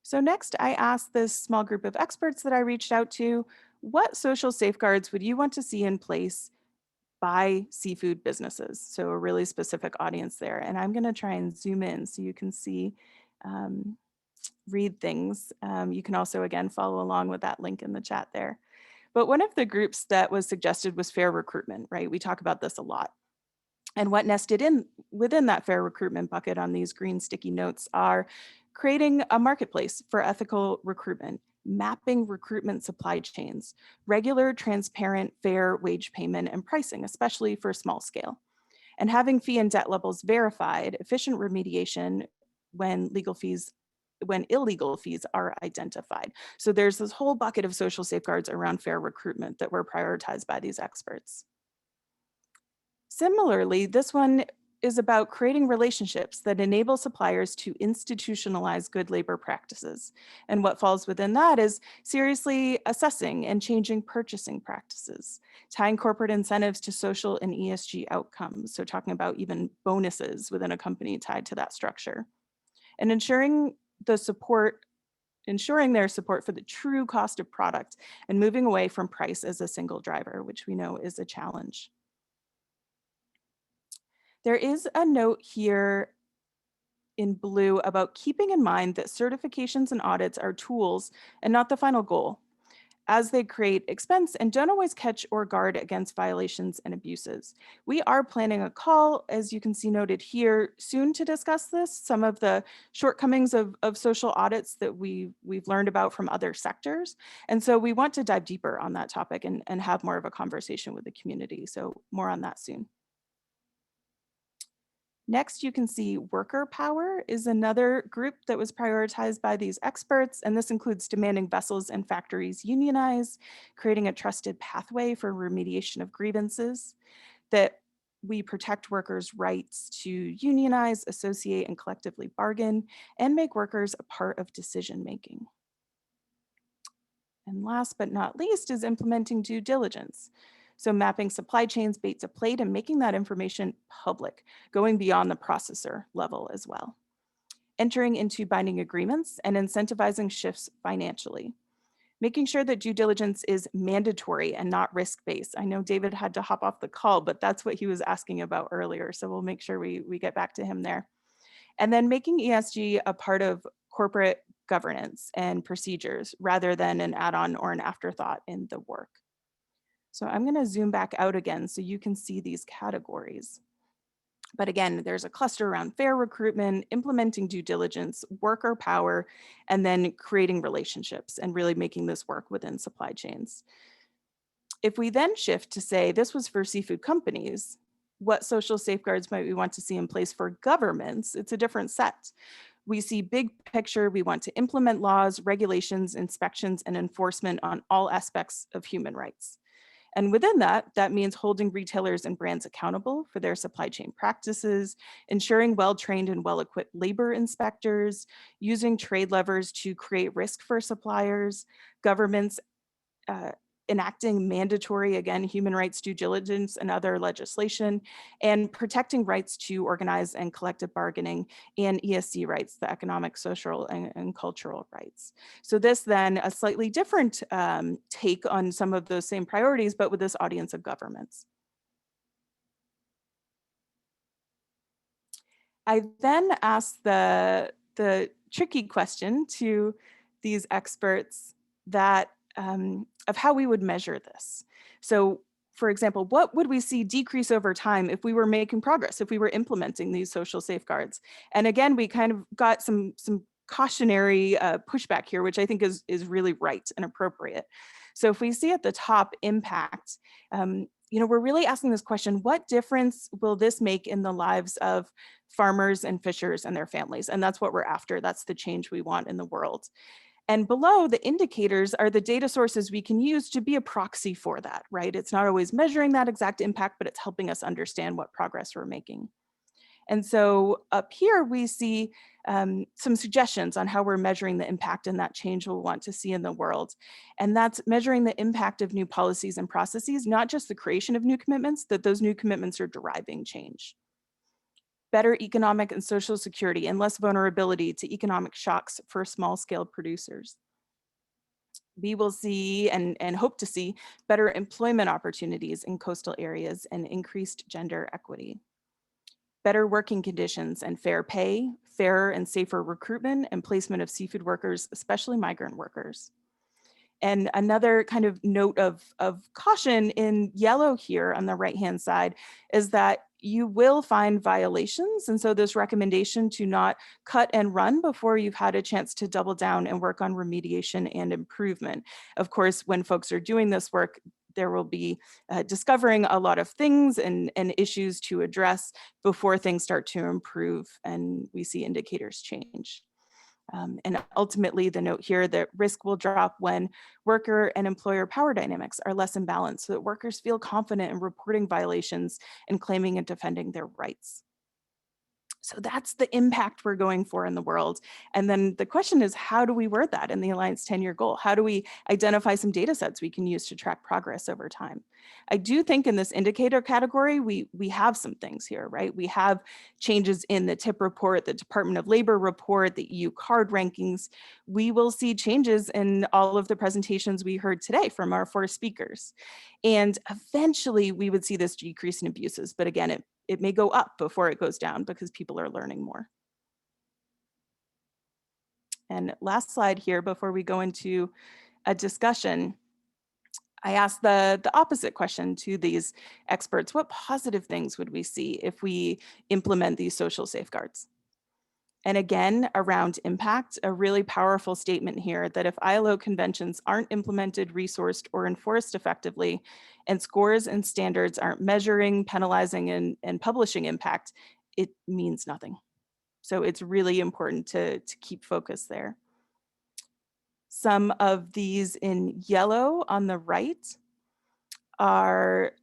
So next, I asked this small group of experts that I reached out to, what social safeguards would you want to see in place by seafood businesses? So a really specific audience there. And I'm going to try and zoom in so you can see, read things. You can also, again, follow along with that link in the chat there. But one of the groups that was suggested was fair recruitment, right? We talk about this a lot. And what nested in within that fair recruitment bucket on these green sticky notes are creating a marketplace for ethical recruitment, mapping recruitment supply chains, regular, transparent, fair wage payment and pricing, especially for small scale, and having fee and debt levels verified, efficient remediation when illegal fees are identified. So there's this whole bucket of social safeguards around fair recruitment that were prioritized by these experts. Similarly, this one is about creating relationships that enable suppliers to institutionalize good labor practices. And what falls within that is seriously assessing and changing purchasing practices, tying corporate incentives to social and ESG outcomes. So talking about even bonuses within a company tied to that structure. And ensuring their support for the true cost of product and moving away from price as a single driver, which we know is a challenge. There is a note here in blue about keeping in mind that certifications and audits are tools and not the final goal, as they create expense and don't always catch or guard against violations and abuses. We are planning a call, as you can see noted here, soon to discuss this, some of the shortcomings of social audits that we've learned about from other sectors. And so we want to dive deeper on that topic and have more of a conversation with the community. So more on that soon. Next, you can see worker power is another group that was prioritized by these experts, and this includes demanding vessels and factories unionize, creating a trusted pathway for remediation of grievances, that we protect workers' rights to unionize, associate, and collectively bargain, and make workers a part of decision-making. And last but not least is implementing due diligence. So mapping supply chains bait to plate and making that information public, going beyond the processor level as well. Entering into binding agreements and incentivizing shifts financially. Making sure that due diligence is mandatory and not risk-based. I know David had to hop off the call, but that's what he was asking about earlier. So we'll make sure we get back to him there. And then making ESG a part of corporate governance and procedures rather than an add-on or an afterthought in the work. So I'm going to zoom back out again so you can see these categories. But again, there's a cluster around fair recruitment, implementing due diligence, worker power, and then creating relationships and really making this work within supply chains. If we then shift to say this was for seafood companies, what social safeguards might we want to see in place for governments? It's a different set. We see big picture, we want to implement laws, regulations, inspections, and enforcement on all aspects of human rights. And within that, that means holding retailers and brands accountable for their supply chain practices, ensuring well-trained and well-equipped labor inspectors, using trade levers to create risk for suppliers, governments enacting mandatory, again, human rights due diligence and other legislation, and protecting rights to organize and collective bargaining and ESG rights, the economic, social, and cultural rights. So this then a slightly different take on some of those same priorities, but with this audience of governments. I then asked the tricky question to these experts that of how we would measure this. So for example, what would we see decrease over time if we were making progress, if we were implementing these social safeguards? And again, we kind of got some cautionary pushback here, which I think is really right and appropriate. So if we see at the top impact, we're really asking this question, what difference will this make in the lives of farmers and fishers and their families? And that's what we're after. That's the change we want in the world. And below, the indicators are the data sources we can use to be a proxy for that, right? It's not always measuring that exact impact, but it's helping us understand what progress we're making. And so up here, we see some suggestions on how we're measuring the impact and that change we'll want to see in the world. And that's measuring the impact of new policies and processes, not just the creation of new commitments, that those new commitments are deriving change. Better economic and social security and less vulnerability to economic shocks for small scale producers. We will see and hope to see better employment opportunities in coastal areas and increased gender equity. Better working conditions and fair pay, fairer and safer recruitment and placement of seafood workers, especially migrant workers. And another kind of note of caution in yellow here on the right-hand side is that you will find violations. And so this recommendation to not cut and run before you've had a chance to double down and work on remediation and improvement. Of course, when folks are doing this work, there will be discovering a lot of things and issues to address before things start to improve and we see indicators change. And ultimately, the note here that risk will drop when worker and employer power dynamics are less imbalanced so that workers feel confident in reporting violations and claiming and defending their rights. So that's the impact we're going for in the world. And then the question is, how do we word that in the Alliance 10-year goal? How do we identify some data sets we can use to track progress over time? I do think in this indicator category, we have some things here, right? We have changes in the TIP report, the Department of Labor report, the EU card rankings. We will see changes in all of the presentations we heard today from our 4 speakers. And eventually we would see this decrease in abuses. But again, it may go up before it goes down because people are learning more. And last slide here before we go into a discussion, I asked the opposite question to these experts. What positive things would we see if we implement these social safeguards? And again, around impact, a really powerful statement here that if ILO conventions aren't implemented, resourced, or enforced effectively, and scores and standards aren't measuring, penalizing, and publishing impact, it means nothing. So it's really important to keep focus there. Some of these in yellow on the right are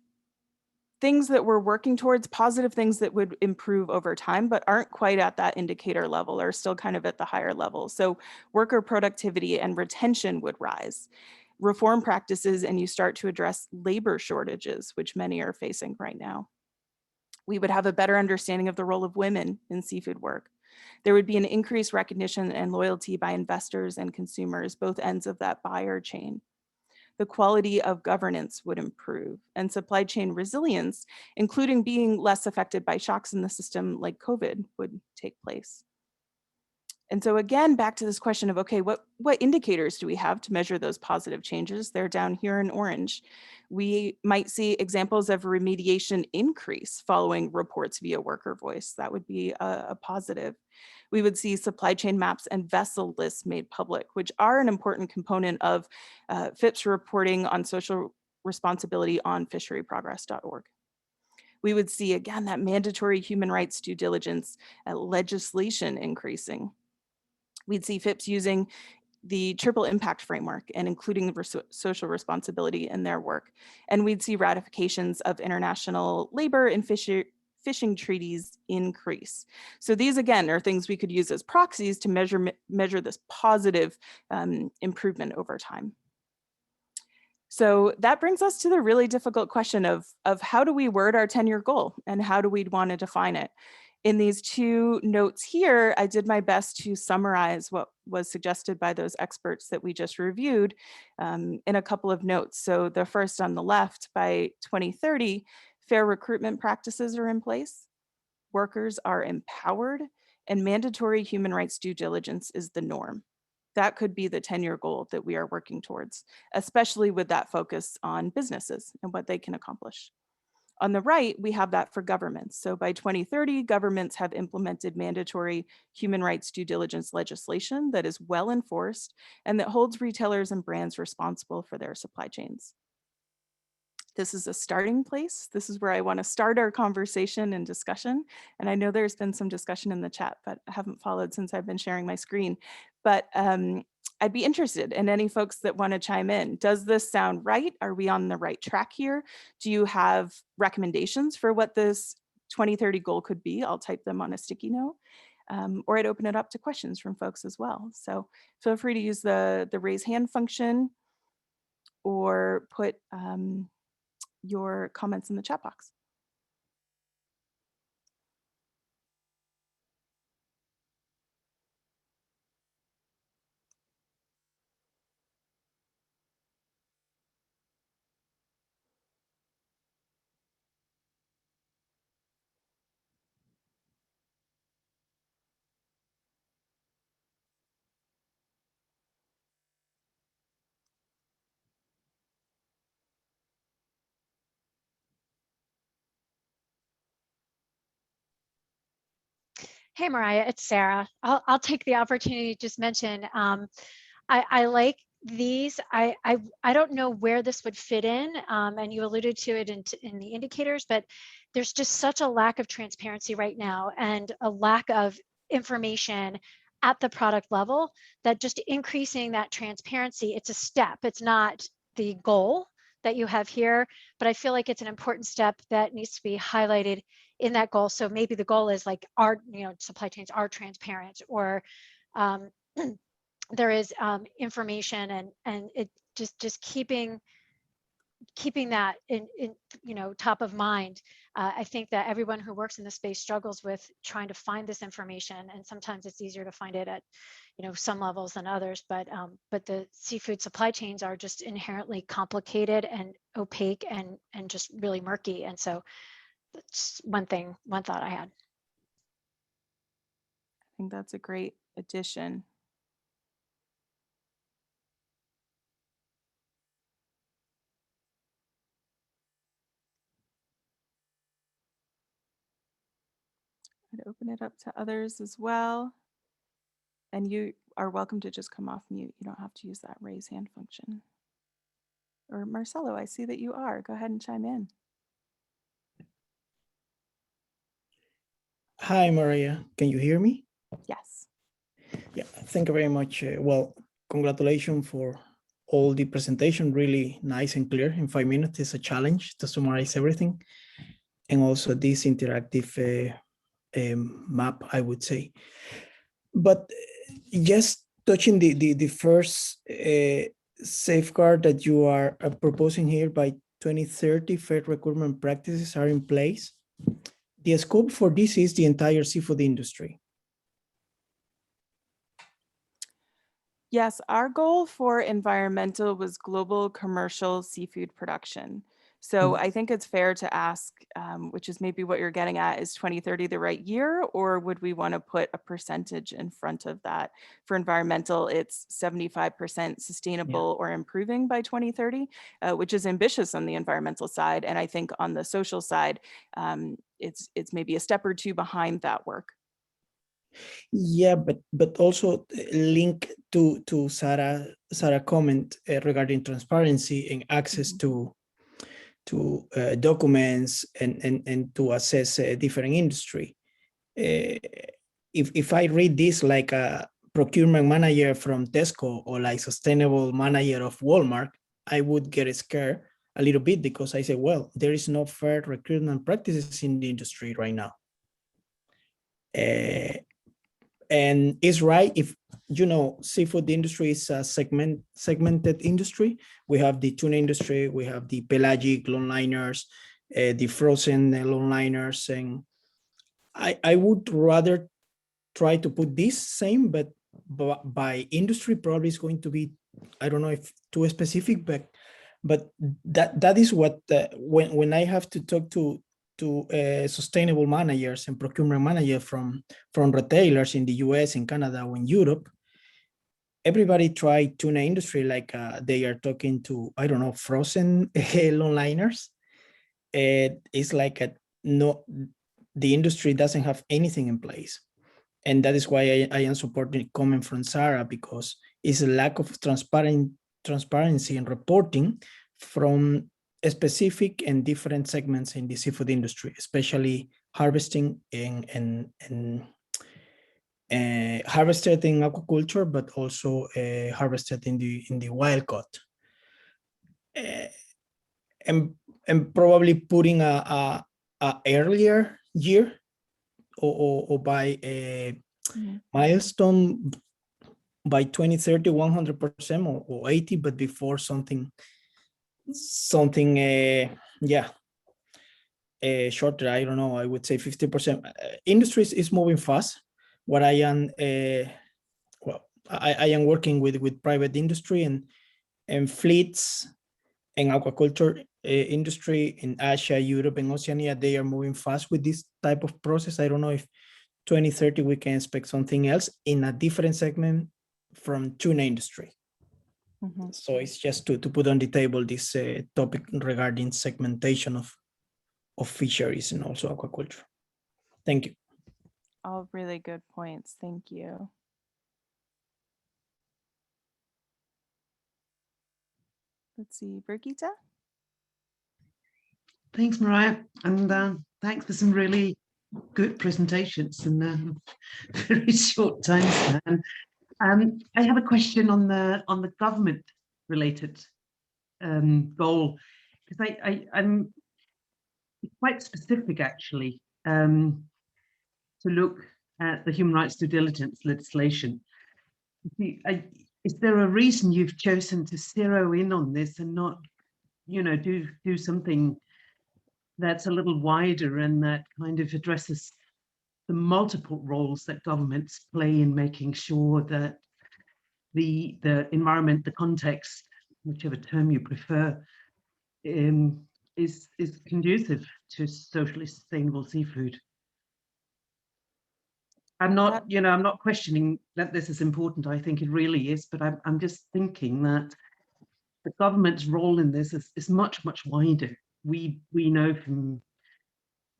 things that we're working towards, positive things that would improve over time, but aren't quite at that indicator level or still kind of at the higher level. So worker productivity and retention would rise. Reform practices, and you start to address labor shortages, which many are facing right now. We would have a better understanding of the role of women in seafood work. There would be an increased recognition and loyalty by investors and consumers, both ends of that buyer chain. The quality of governance would improve and supply chain resilience, including being less affected by shocks in the system like COVID, would take place. And so again, back to this question of, okay, what indicators do we have to measure those positive changes? They're down here in orange. We might see examples of remediation increase following reports via worker voice. That would be a positive. We would see supply chain maps and vessel lists made public, which are an important component of FIPS reporting on social responsibility on fisheryprogress.org. We would see, again, that mandatory human rights due diligence legislation increasing. We'd see FIPS using the triple impact framework and including social responsibility in their work. And we'd see ratifications of international labor and fishing treaties increase. So these, again, are things we could use as proxies to measure this positive improvement over time. So that brings us to the really difficult question of how do we word our 10-year goal and how do we want to define it? In these 2 notes here, I did my best to summarize what was suggested by those experts that we just reviewed in a couple of notes. So the first on the left, by 2030, fair recruitment practices are in place, workers are empowered, and mandatory human rights due diligence is the norm. That could be the 10-year goal that we are working towards, especially with that focus on businesses and what they can accomplish. On the right, we have that for governments. So by 2030, governments have implemented mandatory human rights due diligence legislation that is well enforced and that holds retailers and brands responsible for their supply chains. This is a starting place. This is where I want to start our conversation and discussion. And I know there's been some discussion in the chat, but I haven't followed since I've been sharing my screen. But I'd be interested in any folks that want to chime in. Does this sound right? Are we on the right track here? Do you have recommendations for what this 2030 goal could be? I'll type them on a sticky note. Or I'd open it up to questions from folks as well. So feel free to use the raise hand function or put your comments in the chat box. Hey, Mariah, it's Sarah. I'll take the opportunity to just mention, I like these. I don't know where this would fit in, and you alluded to it in the indicators, but there's just such a lack of transparency right now and a lack of information at the product level that just increasing that transparency, it's a step. It's not the goal that you have here, but I feel like it's an important step that needs to be highlighted in that goal. So maybe the goal is like our, supply chains are transparent, or there is information, and it just keeping that in top of mind. I think that everyone who works in the space struggles with trying to find this information, and sometimes it's easier to find it at some levels than others, but the seafood supply chains are just inherently complicated and opaque and just really murky. And so that's one thought I had. I think that's a great addition. I'd open it up to others as well. And you are welcome to just come off mute. You don't have to use that raise hand function. Or Marcelo, I see that you are. Go ahead and chime in. Hi, Maria. Can you hear me? Yes. Yeah, thank you very much. Well, congratulations for all the presentation. Really nice and clear. In 5 minutes, it's a challenge to summarize everything. And also this interactive map, I would say. But just touching the first safeguard that you are proposing here, by 2030, fair recruitment practices are in place. The scope for this is the entire seafood industry. Yes, our goal for environmental was global commercial seafood production. So I think it's fair to ask, which is maybe what you're getting at, is 2030 the right year, or would we want to put a percentage in front of that? For environmental, it's 75% sustainable or improving by 2030, which is ambitious on the environmental side. And I think on the social side, it's maybe a step or two behind that work. Yeah, but also link to Sarah comment regarding transparency and access to documents and to assess a different industry. If I read this like a procurement manager from Tesco or like sustainable manager of Walmart, I would get scared a little bit, because I say, well, there is no fair recruitment practices in the industry right now. And it's right, if seafood industry is a segmented industry. We have the tuna industry, we have the pelagic longliners, the frozen longliners, and I would rather try to put this same, but by industry probably is going to be, I don't know if too specific, but that is what when I have to talk to sustainable managers and procurement managers from retailers in the US, in Canada, or in Europe, everybody try tuna industry like they are talking to, I don't know, frozen longliners. It's like the industry doesn't have anything in place. And that is why I am supporting comment from Sarah, because it's a lack of transparency and reporting from specific and different segments in the seafood industry, especially harvesting and harvested in aquaculture, but also harvested in the wild caught. And probably putting a earlier year or by a milestone by 2030, 100% or 80, but before something shorter, I don't know, I would say 50%. Industries is moving fast. What I am, I am working with private industry and fleets and aquaculture industry in Asia, Europe, and Oceania. They are moving fast with this type of process. I don't know if 2030 we can expect something else in a different segment from tuna industry. So it's just to put on the table this topic regarding segmentation of fisheries and also aquaculture. Thank you. All really good points. Thank you. Let's see, Brigitte? Thanks, Mariah, and thanks for some really good presentations in a very short time span. I have a question on the government related goal, because I'm quite specific actually, to look at the human rights due diligence legislation. Is there a reason you've chosen to zero in on this and not, do something that's a little wider and that kind of addresses the multiple roles that governments play in making sure that the environment, the context, whichever term you prefer, is conducive to socially sustainable seafood? I'm not, I'm not questioning that this is important. I think it really is, but I'm just thinking that the government's role in this is much, much wider. We know from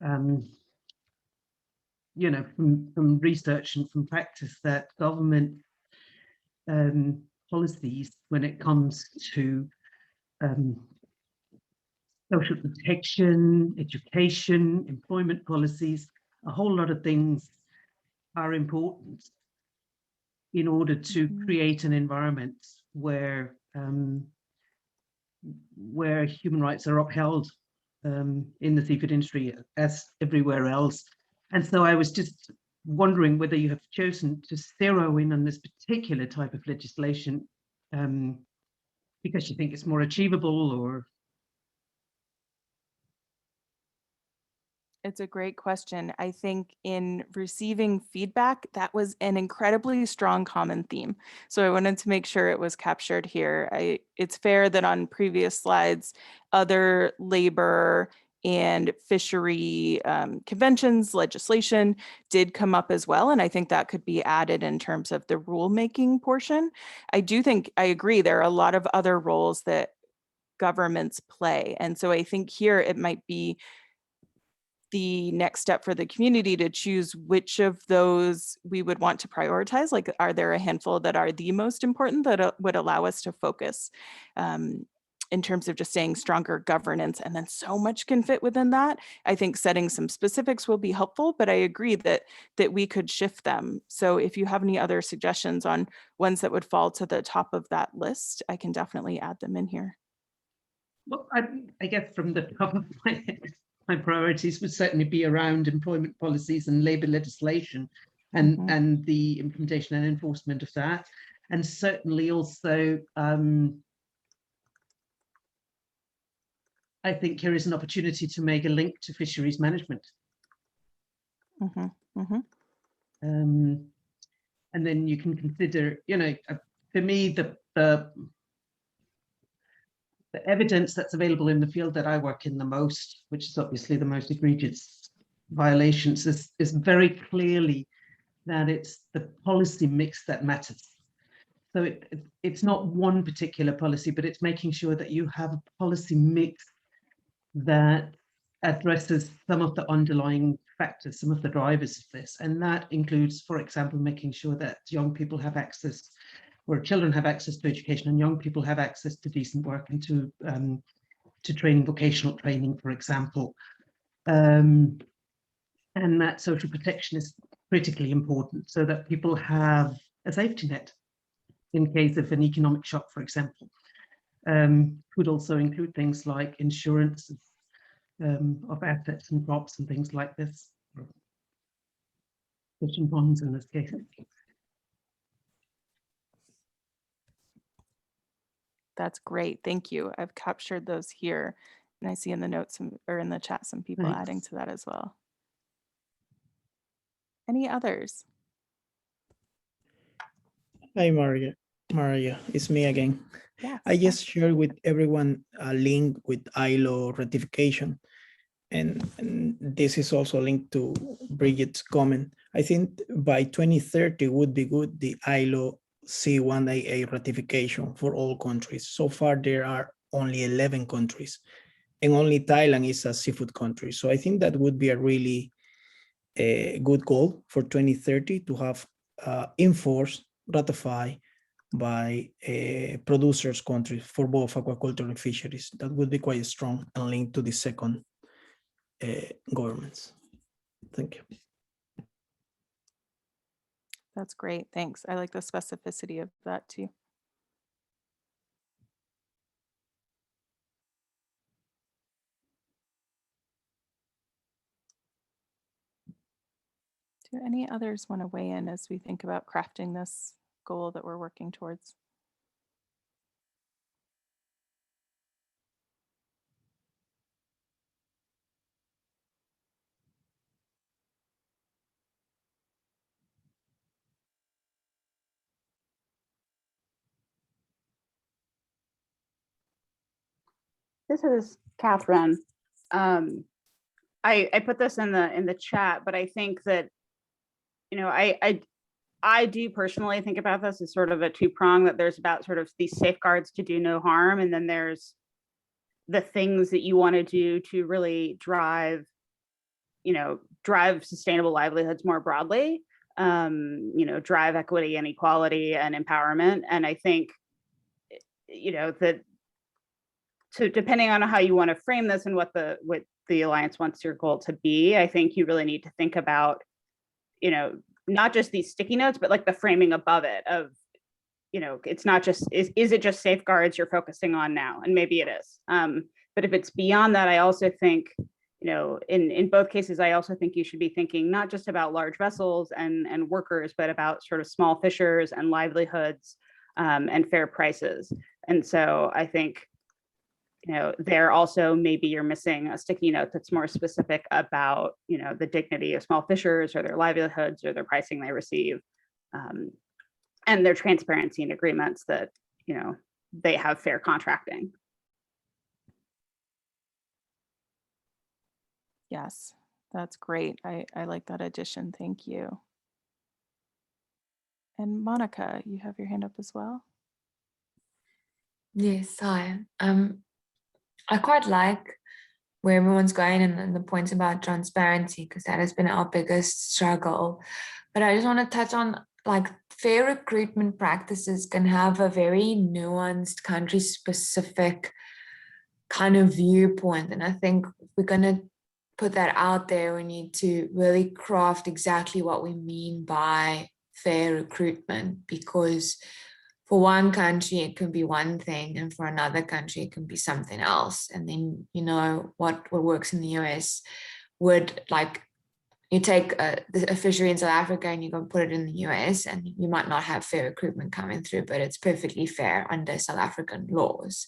from research and from practice that government policies, when it comes to social protection, education, employment policies, a whole lot of things are important in order to create an environment where human rights are upheld in the seafood industry as everywhere else. And so I was just wondering whether you have chosen to zero in on this particular type of legislation because you think it's more achievable, or? It's a great question. I think in receiving feedback, that was an incredibly strong common theme. So I wanted to make sure it was captured here. It's fair that on previous slides, other labor and fishery conventions, legislation did come up as well. And I think that could be added in terms of the rulemaking portion. I agree, there are a lot of other roles that governments play. And so I think here it might be the next step for the community to choose which of those we would want to prioritize. Like, are there a handful that are the most important that would allow us to focus in terms of just saying stronger governance, and then so much can fit within that. I think setting some specifics will be helpful, but I agree that we could shift them. So if you have any other suggestions on ones that would fall to the top of that list, I can definitely add them in here. Well, I guess from the top of my priorities would certainly be around employment policies and labor legislation and the implementation and enforcement of that. And certainly also, I think here is an opportunity to make a link to fisheries management. And then you can consider, for me, the evidence that's available in the field that I work in the most, which is obviously the most egregious violations, is very clearly that it's the policy mix that matters. So it's not one particular policy, but it's making sure that you have a policy mix that addresses some of the underlying factors, some of the drivers of this. And that includes, for example, making sure that young people have access, or children have access to education, and young people have access to decent work and to training, vocational training, for example. And that social protection is critically important, so that people have a safety net in case of an economic shock, for example. Could also include things like insurance of assets and crops and things like this, fishing ponds in this case. That's great. Thank you. I've captured those here. And I see in the notes or in the chat some people adding to that as well. Any others? Hi, Maria. It's me again. Yes. I just shared with everyone a link with ILO ratification. And this is also linked to Bridget's comment. I think by 2030 would be good, the ILO C1AA ratification for all countries. So far, there are only 11 countries, and only Thailand is a seafood country. So I think that would be a really a good goal for 2030 to have enforced, ratified by producers countries for both aquaculture and fisheries. That would be quite strong and linked to the second governments. Thank you. That's great. Thanks. I like the specificity of that too. Do any others want to weigh in as we think about crafting this goal that we're working towards? This is Catherine. I put this in the chat, but I think that, you know, I do personally think about this as sort of a two-prong, that there's about sort of these safeguards to do no harm, and then there's the things that you want to do to really drive, you know, drive sustainable livelihoods more broadly, you know, drive equity and equality and empowerment. And I think, you know, that, so depending on how you want to frame this and what the Alliance wants your goal to be, I think you really need to think about, you know, not just these sticky notes, but like the framing above it of, you know, it's not just, is it just safeguards you're focusing on now? And maybe it is. But if it's beyond that, I also think, you know, in both cases, I also think you should be thinking not just about large vessels and workers, but about sort of small fishers and livelihoods and fair prices. And so I think, you know, there also maybe you're missing a sticky note that's more specific about, you know, the dignity of small fishers or their livelihoods or their pricing they receive, and their transparency in agreements that, you know, they have fair contracting. Yes, that's great. I like that addition. Thank you. And Monica, you have your hand up as well. Yes, hi. I quite like where everyone's going and the points about transparency, because that has been our biggest struggle. But I just want to touch on, like, fair recruitment practices can have a very nuanced, country-specific kind of viewpoint. And I think if we're going to put that out there, we need to really craft exactly what we mean by fair recruitment, because for one country, it can be one thing, and for another country, it can be something else. And then, you know, what works in the US would, like, you take a fishery in South Africa and you go put it in the US, and you might not have fair recruitment coming through, but it's perfectly fair under South African laws.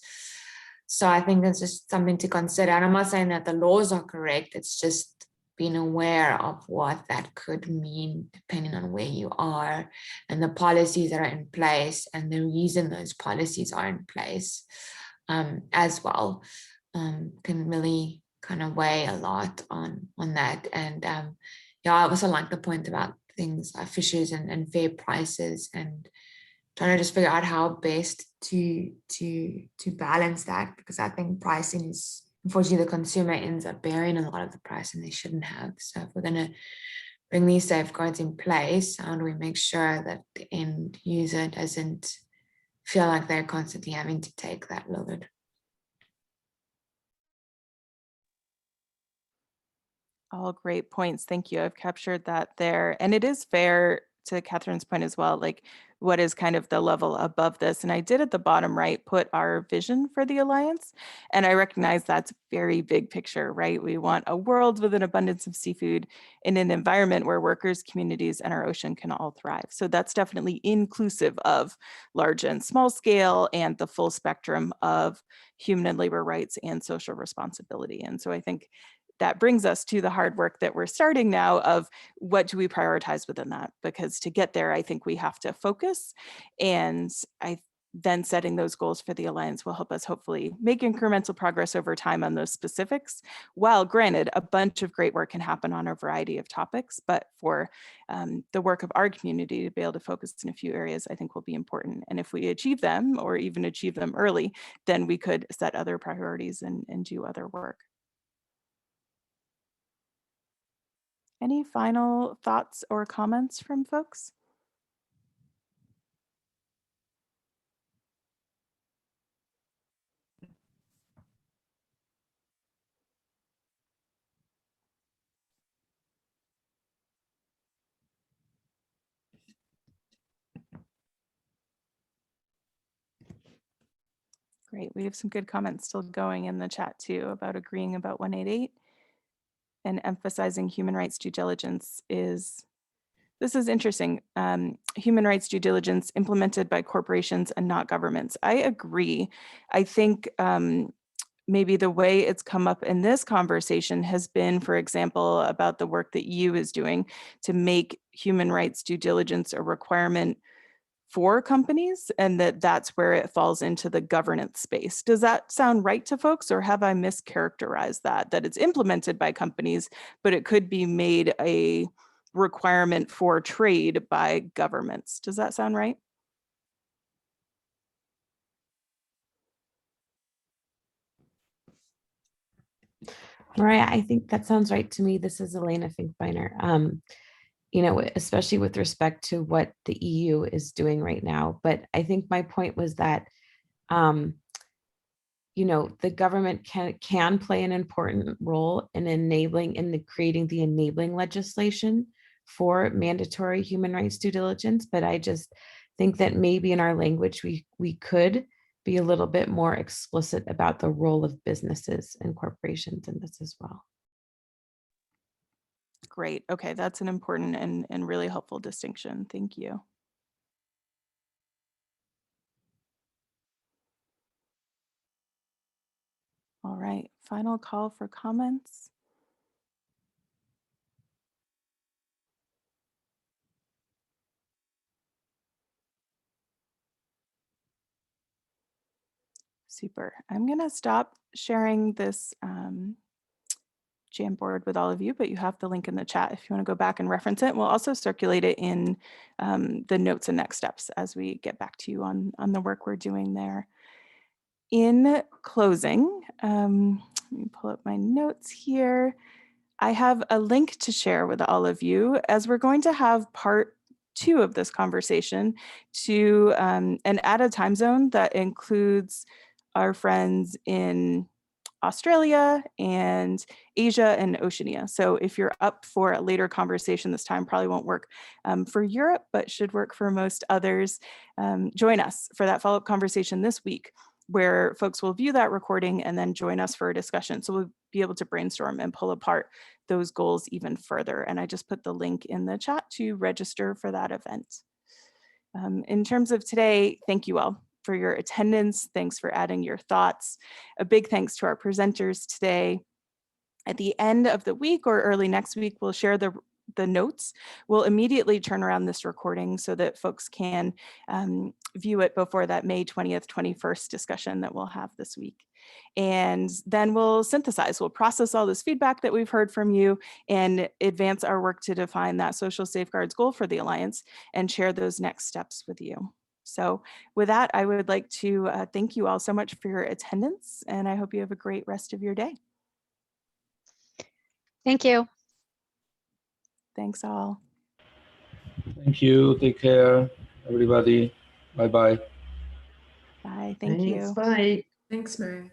So I think that's just something to consider. And I'm not saying that the laws are correct, it's just being aware of what that could mean depending on where you are and the policies that are in place and the reason those policies are in place as well, can really kind of weigh a lot on that. And yeah, I also like the point about things like fisheries and fair prices, and trying to just figure out how best to balance that, because I think pricing is, unfortunately, the consumer ends up bearing a lot of the price and they shouldn't have. So if we're going to bring these safeguards in place, how do we make sure that the end user doesn't feel like they're constantly having to take that load? All great points. Thank you. I've captured that there. And it is fair, to Catherine's point as well, like what is kind of the level above this. And I did at the bottom right put our vision for the Alliance. And I recognize that's very big picture, right? We want a world with an abundance of seafood in an environment where workers, communities, and our ocean can all thrive. So that's definitely inclusive of large and small scale and the full spectrum of human and labor rights and social responsibility. And so I think that brings us to the hard work that we're starting now of what do we prioritize within that? Because to get there, I think we have to focus, and then setting those goals for the Alliance will help us hopefully make incremental progress over time on those specifics. While granted, a bunch of great work can happen on a variety of topics, but for the work of our community to be able to focus in a few areas, I think will be important. And if we achieve them, or even achieve them early, then we could set other priorities and do other work. Any final thoughts or comments from folks? Great. We have some good comments still going in the chat too about agreeing about 188 and emphasizing human rights due diligence is, this is interesting. Human rights due diligence implemented by corporations and not governments. I agree. I think maybe the way it's come up in this conversation has been, for example, about the work that EU is doing to make human rights due diligence a requirement for companies, and that's where it falls into the governance space. Does that sound right to folks, or have I mischaracterized that it's implemented by companies, but it could be made a requirement for trade by governments? Does that sound right? Mariah, I think that sounds right to me. This is Elena Finkbeiner. You know, especially with respect to what the EU is doing right now. But I think my point was that, you know, the government can play an important role in creating the enabling legislation for mandatory human rights due diligence. But I just think that maybe in our language, we could be a little bit more explicit about the role of businesses and corporations in this as well. Great. Okay, that's an important and really helpful distinction. Thank you. All right, final call for comments. Super. I'm going to stop sharing this Jamboard with all of you, but you have the link in the chat if you want to go back and reference it. We'll also circulate it in the notes and next steps as we get back to you on the work we're doing there. In closing, let me pull up my notes here. I have a link to share with all of you as we're going to have part 2 of this conversation to and add a time zone that includes our friends in Australia and Asia and Oceania. So if you're up for a later conversation, this time probably won't work for Europe, but should work for most others. Join us for that follow-up conversation this week, where folks will view that recording and then join us for a discussion. So we'll be able to brainstorm and pull apart those goals even further. And I just put the link in the chat to register for that event. In terms of today, thank you all for your attendance. Thanks for adding your thoughts. A big thanks to our presenters today. At the end of the week or early next week, we'll share the notes. We'll immediately turn around this recording so that folks can view it before that May 20th, 21st discussion that we'll have this week. And then we'll synthesize, we'll process all this feedback that we've heard from you and advance our work to define that social safeguards goal for the Alliance and share those next steps with you. So with that, I would like to thank you all so much for your attendance, and I hope you have a great rest of your day. Thank you. Thanks all. Thank you. Take care, everybody. Bye-bye. Bye. Thank you. Bye. Thanks, Maria.